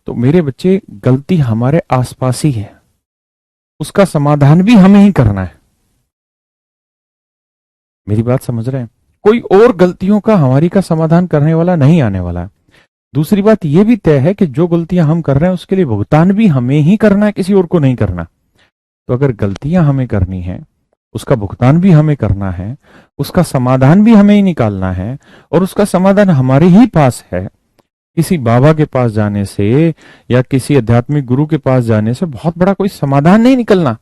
तो मेरे बच्चे, गलती हमारे आसपास ही है, उसका समाधान भी हमें ही करना है। मेरी बात समझ रहे हैं? कोई और गलतियों का, हमारी का समाधान करने वाला नहीं आने वाला है। दूसरी बात यह भी तय है कि जो गलतियां हम कर रहे हैं उसके लिए भुगतान भी हमें ही करना है, किसी और को नहीं करना। तो अगर गलतियां हमें करनी है, उसका भुगतान भी हमें करना है, उसका समाधान भी हमें ही निकालना है और उसका समाधान हमारे ही पास है। किसी बाबा के पास जाने से या किसी आध्यात्मिक गुरु के पास जाने से बहुत बड़ा कोई समाधान नहीं निकलना,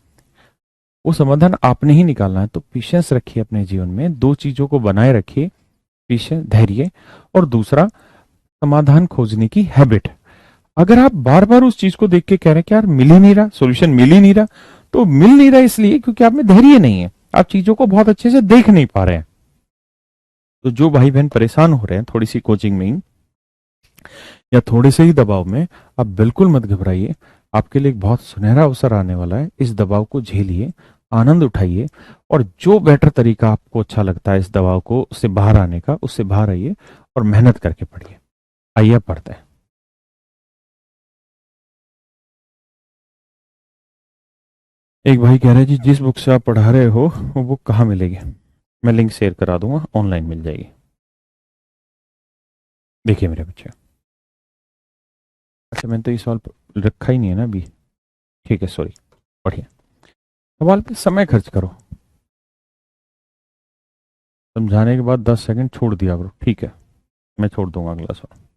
वो समाधान आपने ही निकालना है। तो पेशेंस रखिए अपने जीवन में, दो चीजों को बनाए रखिए, पेशेंस, धैर्य, और दूसरा समाधान खोजने की हैबिट। अगर आप बार बार उस चीज को देख के कह रहे हैं कि यार मिल ही नहीं रहा, सोल्यूशन मिल ही नहीं रहा, तो मिल नहीं रहा इसलिए क्योंकि आप में धैर्य नहीं है, आप चीजों को बहुत अच्छे से देख नहीं पा रहे हैं। तो जो भाई बहन परेशान हो रहे हैं थोड़ी सी कोचिंग में ही या थोड़े से ही दबाव में, आप बिल्कुल मत घबराइए। आपके लिए एक बहुत सुनहरा अवसर आने वाला है। इस दबाव को झेलिए, आनंद उठाइए, और जो बेटर तरीका आपको अच्छा लगता है इस दबाव को उससे बाहर आने का, उससे बाहर आइए और मेहनत करके पढ़िए। आइए अब पढ़ते हैं। एक भाई कह रहे हैं जी, जिस बुक से आप पढ़ा रहे हो वो बुक कहाँ मिलेगी? मैं लिंक शेयर करा दूंगा, ऑनलाइन मिल जाएगी। देखिए मेरे बच्चे, अच्छा मैंने तो ये सवाल रखा ही नहीं है ना अभी। ठीक है, सॉरी। पढ़िए। सवाल पे समय खर्च करो। समझाने के बाद 10 सेकंड छोड़ दिया करो, ठीक है? मैं छोड़ दूंगा अगला सवाल।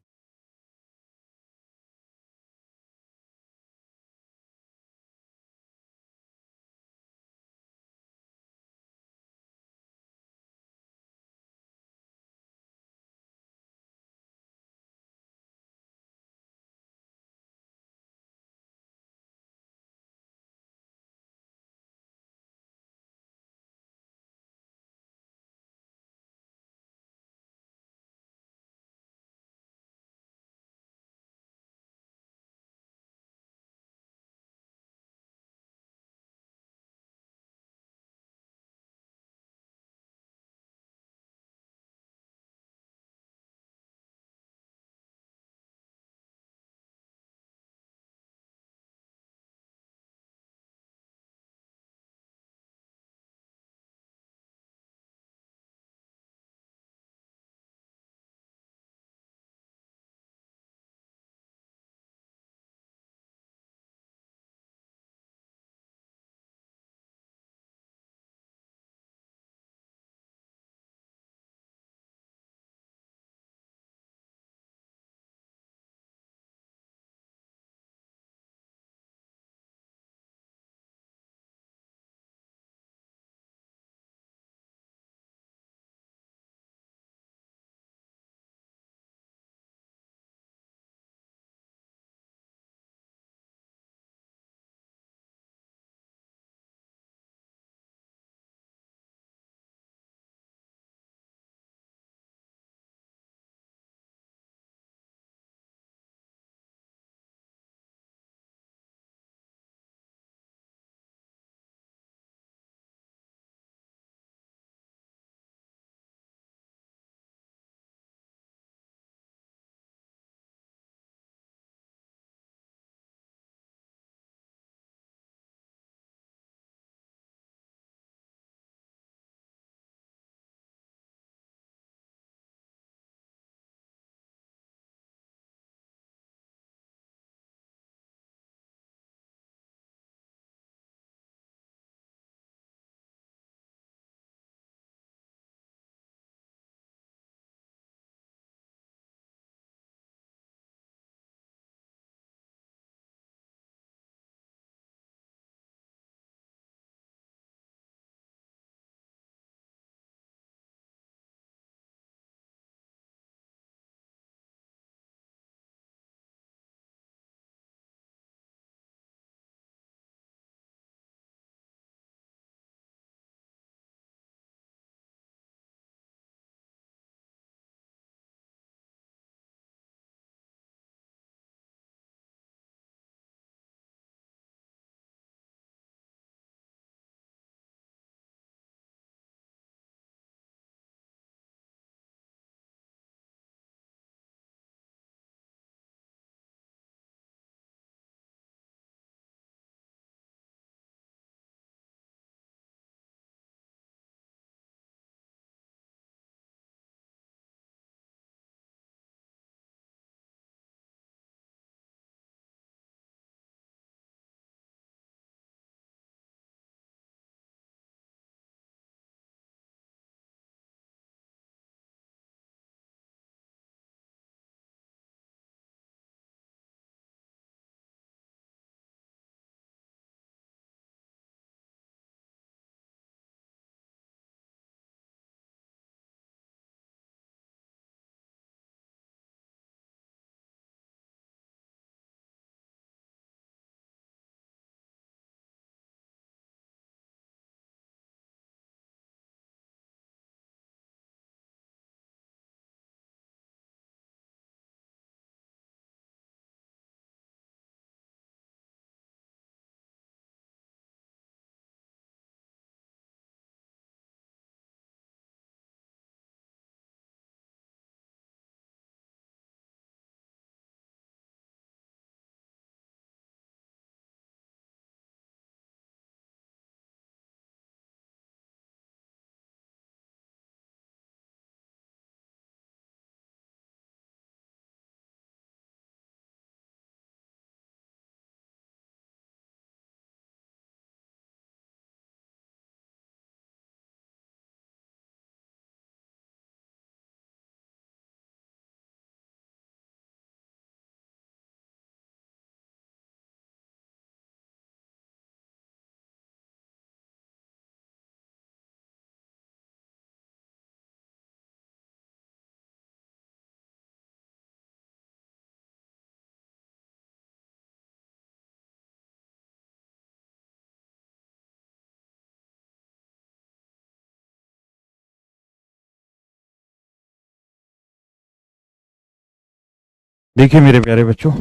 देखिए मेरे प्यारे बच्चों,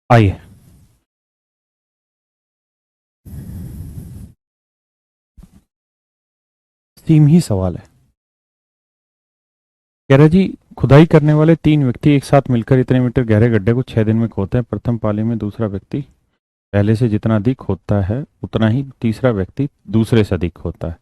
आइए सेम ही सवाल है। कह रहा जी, खुदाई करने वाले तीन व्यक्ति एक साथ मिलकर इतने मीटर गहरे गड्ढे को 6 दिन में खोदते हैं। प्रथम पाली में दूसरा व्यक्ति पहले से जितना अधिक होता है उतना ही तीसरा व्यक्ति दूसरे से अधिक होता है।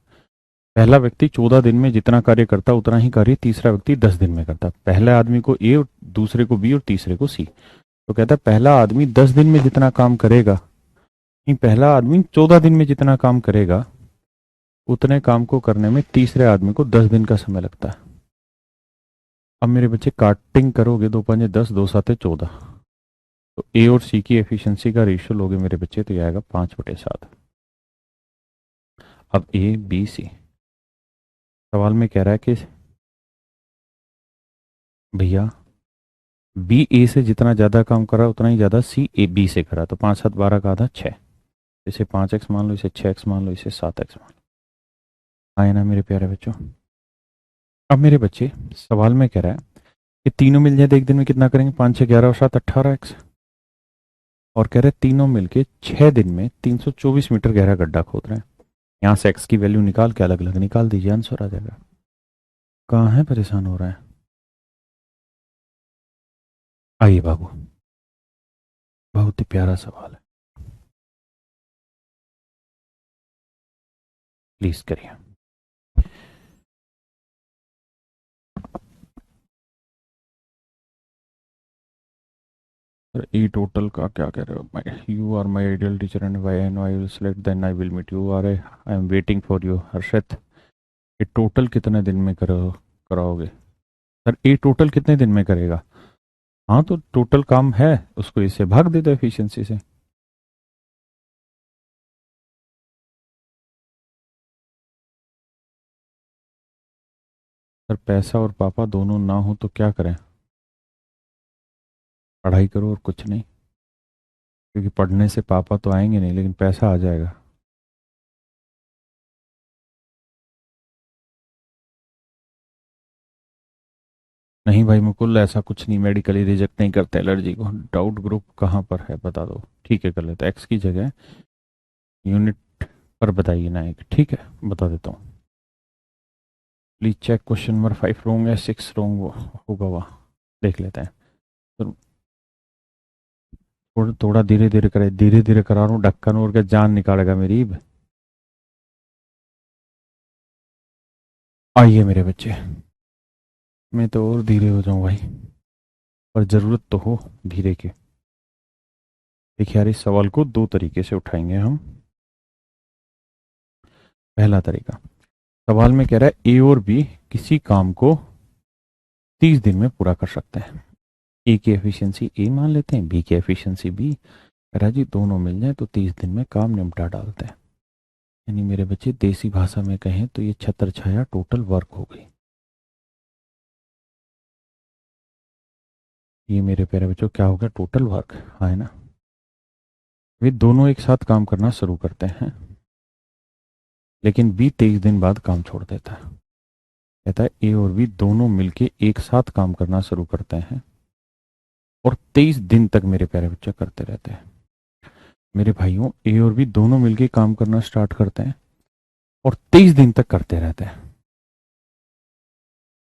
पहला व्यक्ति 14 दिन में जितना कार्य करता है उतना ही कार्य तीसरा व्यक्ति 10 दिन में करता है। पहले आदमी को ए, और दूसरे को बी और तीसरे को सी। तो कहता है पहला आदमी 10 दिन में जितना काम करेगा, नहीं, पहला आदमी 14 दिन में जितना काम करेगा उतने काम को करने में तीसरे आदमी को 10 दिन का समय लगता है। अब मेरे बच्चे काटिंग करोगे, 2 पंजे 10, 2 साते 14, तो ए और सी की एफिशिएंसी का रेशियो लोगे मेरे बच्चे तो ये आएगा 5/7। अब ए बी सी, सवाल में कह रहा है कि भैया बी ए से जितना ज़्यादा काम करा उतना ही ज़्यादा सी ए बी से करा। तो 5 7 12 का आधा 6, इसे 5x मान लो, इसे 6x मान लो, इसे 7x मान लो। आए ना मेरे प्यारे बच्चों। अब मेरे बच्चे सवाल में कह रहा है कि तीनों मिल जाए तो एक दिन में कितना करेंगे, 5 6 11 और 7 18x। और कह रहे हैं तीनों मिलके 6 दिन में 324 मीटर गहरा गड्ढा खोद रहे हैं। यहाँ से x की वैल्यू निकाल के अलग अलग निकाल दीजिए, आंसर आ जाएगा। कहाँ है परेशान हो रहा है? आइए बाबू, बहुत ही प्यारा सवाल है, प्लीज करिए। ई टोटल का क्या कह रहे हो? You are my ideal teacher and why and I will select then I will meet you. Are I'm waiting for you Harshit. ये टोटल कितने दिन में कराओगे सर? ये टोटल कितने दिन में करेगा? हाँ तो टोटल काम है, उसको इससे भाग दे दो एफिशिएंसी से। सर पैसा और पापा दोनों ना हो तो क्या करें? पढ़ाई करो और कुछ नहीं, क्योंकि पढ़ने से पापा तो आएंगे नहीं लेकिन पैसा आ जाएगा। नहीं भाई मुकुल, ऐसा कुछ नहीं, मेडिकली रिजेक्ट नहीं करते एलर्जी को। डाउट ग्रुप कहाँ पर है बता दो, ठीक है कर लेते। एक्स की जगह यूनिट पर बताइए ना एक, ठीक है बता देता हूँ। प्लीज चेक क्वेश्चन नंबर 5 रोंग है, 6 रोंग होगा वह, देख लेते हैं। तो थोड़ा थोड़ा धीरे धीरे करे, धीरे धीरे करा रहा हूँ, ढक्कन ओढ़ के जान निकालेगा मेरी। आइए मेरे बच्चे, मैं तो और धीरे हो जाऊं भाई, पर जरूरत तो हो धीरे की। देखिए यार, इस सवाल को दो तरीके से उठाएंगे हम। पहला तरीका, सवाल में कह रहा है ए और बी किसी काम को 30 दिन में पूरा कर सकते हैं। ए की एफिशिएंसी ए मान लेते हैं, बी की एफिशिएंसी बी। कह रहा है जी दोनों मिल जाए तो 30 दिन में काम निपटा डालते हैं। यानी मेरे बच्चे देसी भाषा में कहें तो ये छत्र छाया टोटल वर्क हो गई। ये मेरे प्यारे बच्चों क्या हो गया? टोटल वर्क, हाँ है ना। वे दोनों एक साथ काम करना शुरू करते हैं, लेकिन बी 23 दिन बाद काम छोड़ देता है। कहता है ए और बी दोनों मिलके एक साथ काम करना शुरू करते हैं और 23 दिन तक मेरे प्यारे बच्चे करते रहते हैं। मेरे भाइयों, ए और बी दोनों मिलके काम करना स्टार्ट करते हैं और 23 दिन तक करते रहते हैं।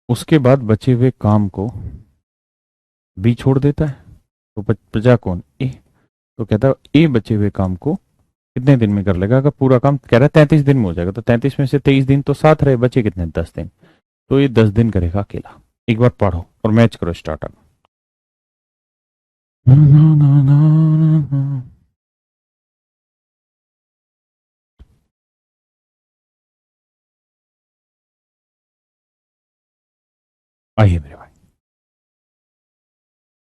उसके बाद बचे हुए काम को बी छोड़ देता है, तो बचा कौन? ए। तो कहता है ए बचे हुए काम को कितने दिन में कर लेगा? अगर पूरा काम कह रहा है 33 दिन में हो जाएगा, तो 33 में से 23 दिन तो साथ रहे, बचे कितने? 10 दिन। तो ये 10 दिन करेगा अकेला। एक बार पढ़ो और मैच करो स्टार्टर। आइए मेरे भाई,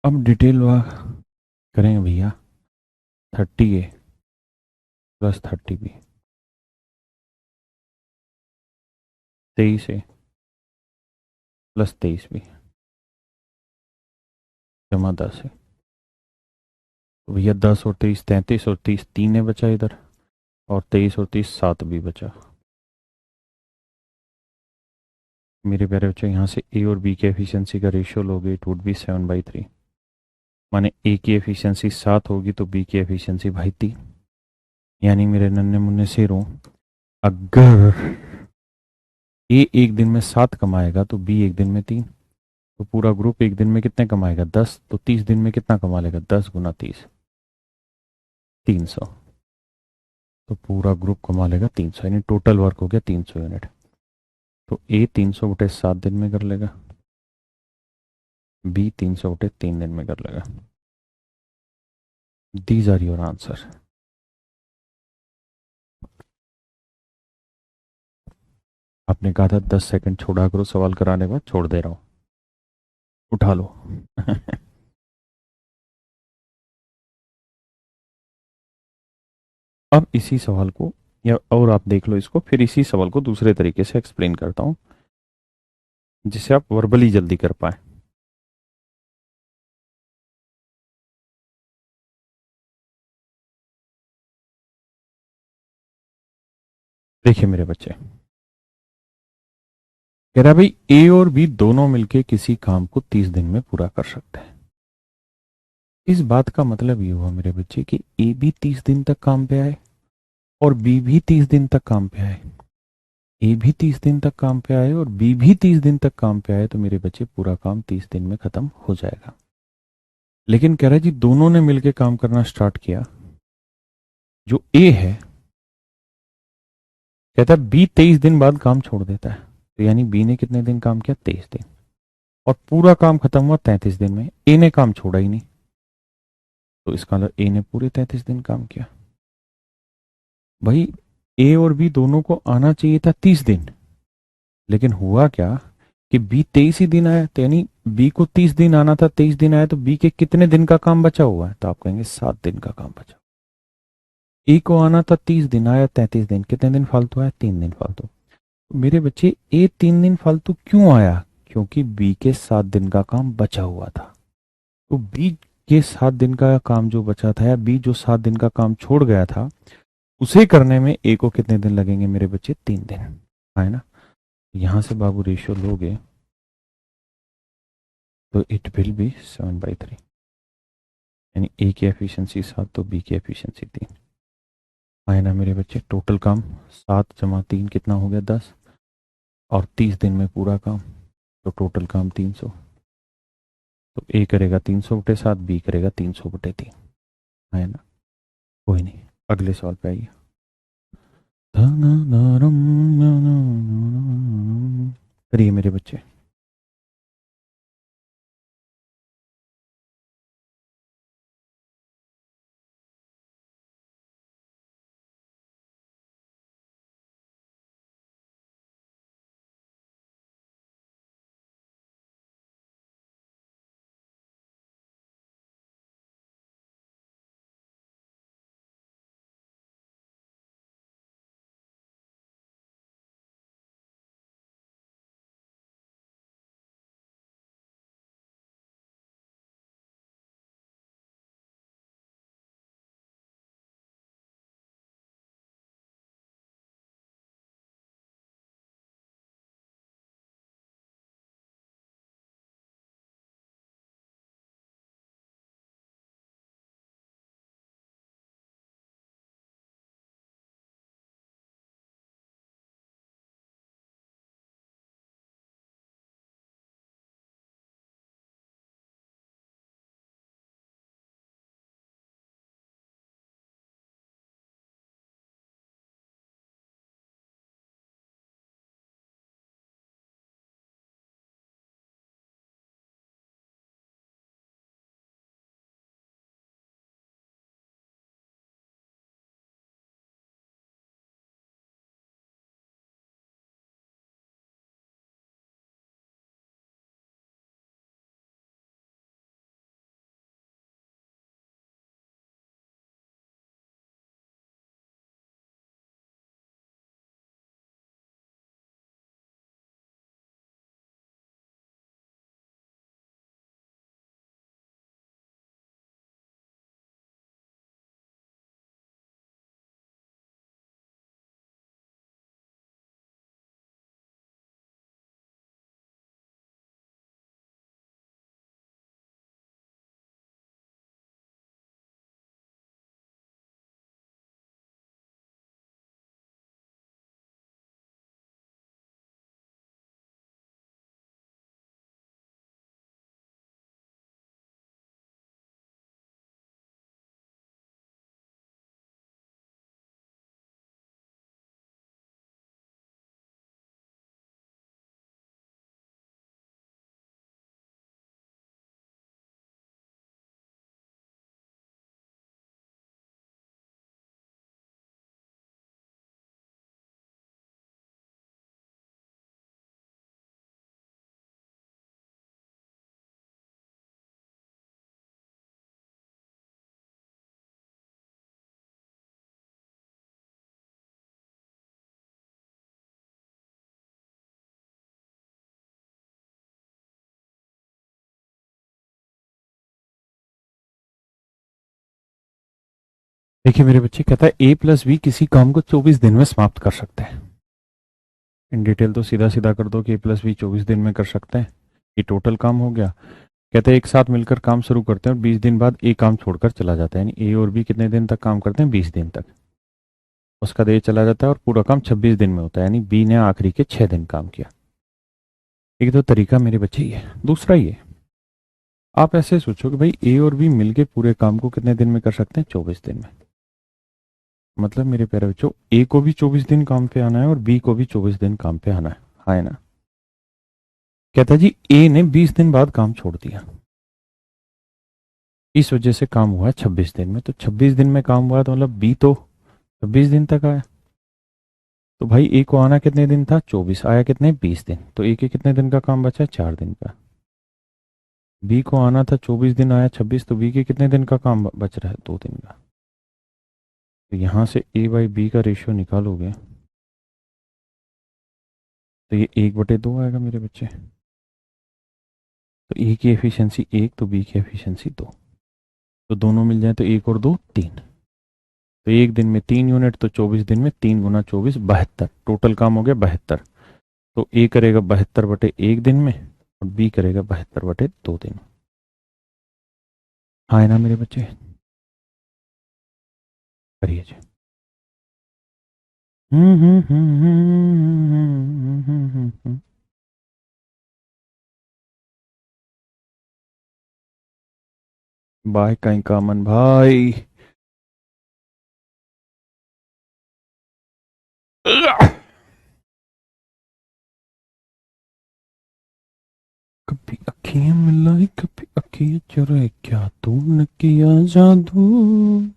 अब डिटेल करेंगे भैया। 30A plus 30B, 23A plus 23B जमा 10 है। तो भैया 10 और 23 33, और 30 3 है बचा इधर, और 23 और 30 7 भी बचा। मेरे प्यारे बच्चों, यहाँ से ए और बी की एफिशिएंसी का रेशियो लोगे, इट वुड बी 7/3। माने ए की एफिशिएंसी 7 होगी तो बी की एफिशिएंसी भाई 3। यानी मेरे नन्हे मुन्ने शेरों, अगर ए एक दिन में 7 कमाएगा तो बी एक दिन में 3। तो पूरा ग्रुप एक दिन में कितने कमाएगा? 10। तो 30 दिन में कितना कमा लेगा? 10 गुना 30, 300। तो पूरा ग्रुप कमा लेगा 300, यानी टोटल वर्क हो गया 300 यूनिट। तो ए 300/7 दिन में कर लेगा, बी 300/3 दिन में कर लेगा। These are your answer. आपने कहा था 10 सेकंड छोड़ा करो सवाल कराने के बाद, छोड़ दे रहा हूं, उठा लो। अब इसी सवाल को, या और आप देख लो इसको, फिर इसी सवाल को दूसरे तरीके से एक्सप्लेन करता हूं जिससे आप वर्बली जल्दी कर पाए। देखिए मेरे बच्चे, कह रहा है भाई ए और बी दोनों मिलके किसी काम को 30 दिन में पूरा कर सकते हैं। इस बात का मतलब ये हुआ मेरे बच्चे कि ए भी 30 दिन तक काम पे आए और बी भी 30 दिन तक काम पे आए। ए भी 30 दिन तक काम पे आए और बी भी 30 दिन तक काम पे आए, तो मेरे बच्चे पूरा काम 30 दिन में खत्म हो जाएगा। लेकिन कह रहा है जी दोनों ने मिलकर काम करना स्टार्ट किया। जो ए है, कहता है बी 23 दिन बाद काम छोड़ देता है। तो यानी बी ने कितने दिन काम किया? 23 दिन। और पूरा काम खत्म हुआ 33 दिन में। ए ने काम छोड़ा ही नहीं, तो इसका मतलब ए ने पूरे 33 दिन काम किया। भाई ए और बी दोनों को आना चाहिए था 30 दिन, लेकिन हुआ क्या कि बी 23 ही दिन आया। तो यानी बी को 30 दिन आना था, 23 दिन आया, तो बी के कितने दिन का काम बचा हुआ है? तो आप कहेंगे 7 दिन का काम बचा। ए को आना था 30 दिन, आया 33 दिन, कितने दिन फालतू आया? 3 दिन फालतू। तो मेरे बच्चे ए 3 दिन फालतू क्यों आया? क्योंकि बी के 7 दिन का काम बचा हुआ था। तो बी के 7 दिन का काम जो बचा था, या बी जो 7 दिन का काम छोड़ गया था, उसे करने में ए को कितने दिन लगेंगे मेरे बच्चे? 3 दिन, है ना। यहां से बाबू रेशियो लोगे तो इट विल बी 7/3। यानी ए की एफिशिएंसी 7 तो बी की एफिशिएंसी 3, है ना मेरे बच्चे। टोटल काम 7 + 3 कितना हो गया? 10। और 30 दिन में पूरा काम, तो टोटल काम 300। तो ए करेगा 300/7, बी करेगा 300/3, है ना। कोई नहीं, अगले सवाल पे आइए। करिए मेरे बच्चे। देखिए मेरे बच्चे, कहता है ए प्लस बी किसी काम को 24 दिन में समाप्त कर सकते हैं। इन डिटेल तो सीधा सीधा कर दो कि ए प्लस बी 24 दिन में कर सकते हैं। ये टोटल काम हो गया। कहते हैं एक साथ मिलकर काम शुरू करते हैं और 20 दिन बाद ए काम छोड़कर चला जाता है, यानी ए और बी कितने दिन तक काम करते हैं, 20 दिन तक। उसका देर चला जाता है और पूरा काम 26 दिन में होता है, यानी बी ने आखिरी के 6 दिन काम किया। एक तो तरीका मेरे बच्चे ये है। दूसरा ये, आप ऐसे सोचो कि भाई ए और बी मिलके पूरे काम को कितने दिन में कर सकते हैं, 24 दिन में। मतलब मेरे प्यारे बच्चों, ए को भी 24 दिन काम पे आना है और बी को भी 24 दिन काम पे आना है ना। कहता जी ए ने 20 दिन बाद काम छोड़ दिया, इस वजह से काम हुआ है 26 दिन में। तो 26 दिन में काम हुआ तो मतलब बी तो 26 दिन तक आया। तो भाई ए को आना कितने दिन था, 24, आया कितने, 20 दिन। तो ए के कितने दिन का काम बचा, 4 दिन का। बी को आना था 24 दिन, आया 26, तो बी के कितने दिन का काम बच रहा है, 2 दिन का। तो यहां से ए बाई बी का रेशियो निकालोगे तो ये 1/2 आएगा मेरे बच्चे। तो ए की एफिशिएंसी 1, तो बी की एफिशिएंसी 2। तो दोनों मिल जाए तो 1 और 2 3। तो एक दिन में 3 यूनिट, तो 24 दिन में 3 गुना 24 72। टोटल काम हो गया 72। तो ए करेगा 72/1 दिन में और बी करेगा 72/2 दिन में। हाँ है ना मेरे बच्चे, करिए जी। बाय कहीं का मन भाई। कभी अखियां मिलाई कभी अखियां चुराए, क्या तूने किया जादू।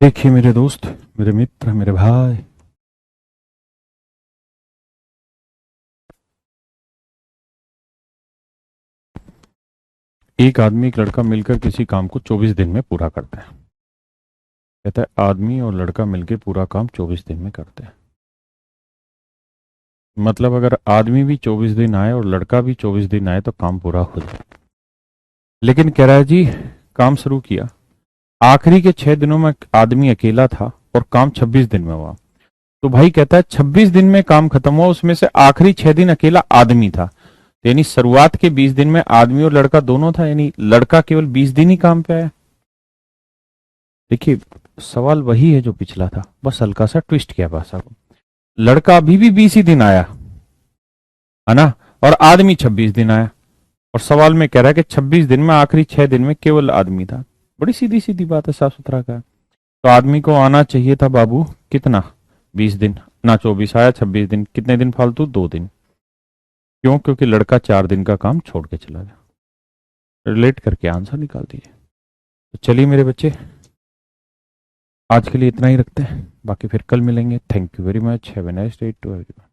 देखिए मेरे दोस्त, मेरे मित्र, मेरे भाई, एक आदमी एक लड़का मिलकर किसी काम को 24 दिन में पूरा करते हैं। कहता है आदमी और लड़का मिलकर पूरा काम 24 दिन में करते हैं। मतलब अगर आदमी भी 24 दिन आए और लड़का भी 24 दिन आए तो काम पूरा हो जाए। लेकिन कह रहा है जी, काम शुरू किया, आखिरी के 6 दिनों में आदमी अकेला था और काम 26 दिन में हुआ। तो भाई कहता है 26 दिन में काम खत्म हुआ, उसमें से आखिरी 6 दिन अकेला आदमी था। तो यानी शुरुआत के 20 दिन में आदमी और लड़का दोनों था, यानी लड़का केवल 20 दिन ही काम पे आया। देखिए सवाल वही है जो पिछला था, बस हल्का सा ट्विस्ट किया भाषा को। लड़का अभी भी 20 ही दिन आया है ना, और आदमी 26 दिन आया। और सवाल में कह रहा है कि 26 दिन में आखिरी 6 दिन में केवल आदमी था। बड़ी सीधी सीधी बात है, साफ सुथरा का। तो आदमी को आना चाहिए था बाबू कितना, 20 दिन ना, 24 आया, 26 दिन, कितने दिन फालतू, 2 दिन। क्यों, क्योंकि लड़का 4 दिन का काम छोड़ के चला गया। रिलेट करके आंसर निकाल दीजिए। तो चलिए मेरे बच्चे, आज के लिए इतना ही रखते हैं, बाकी फिर कल मिलेंगे। Thank you very much, have a nice day to everyone.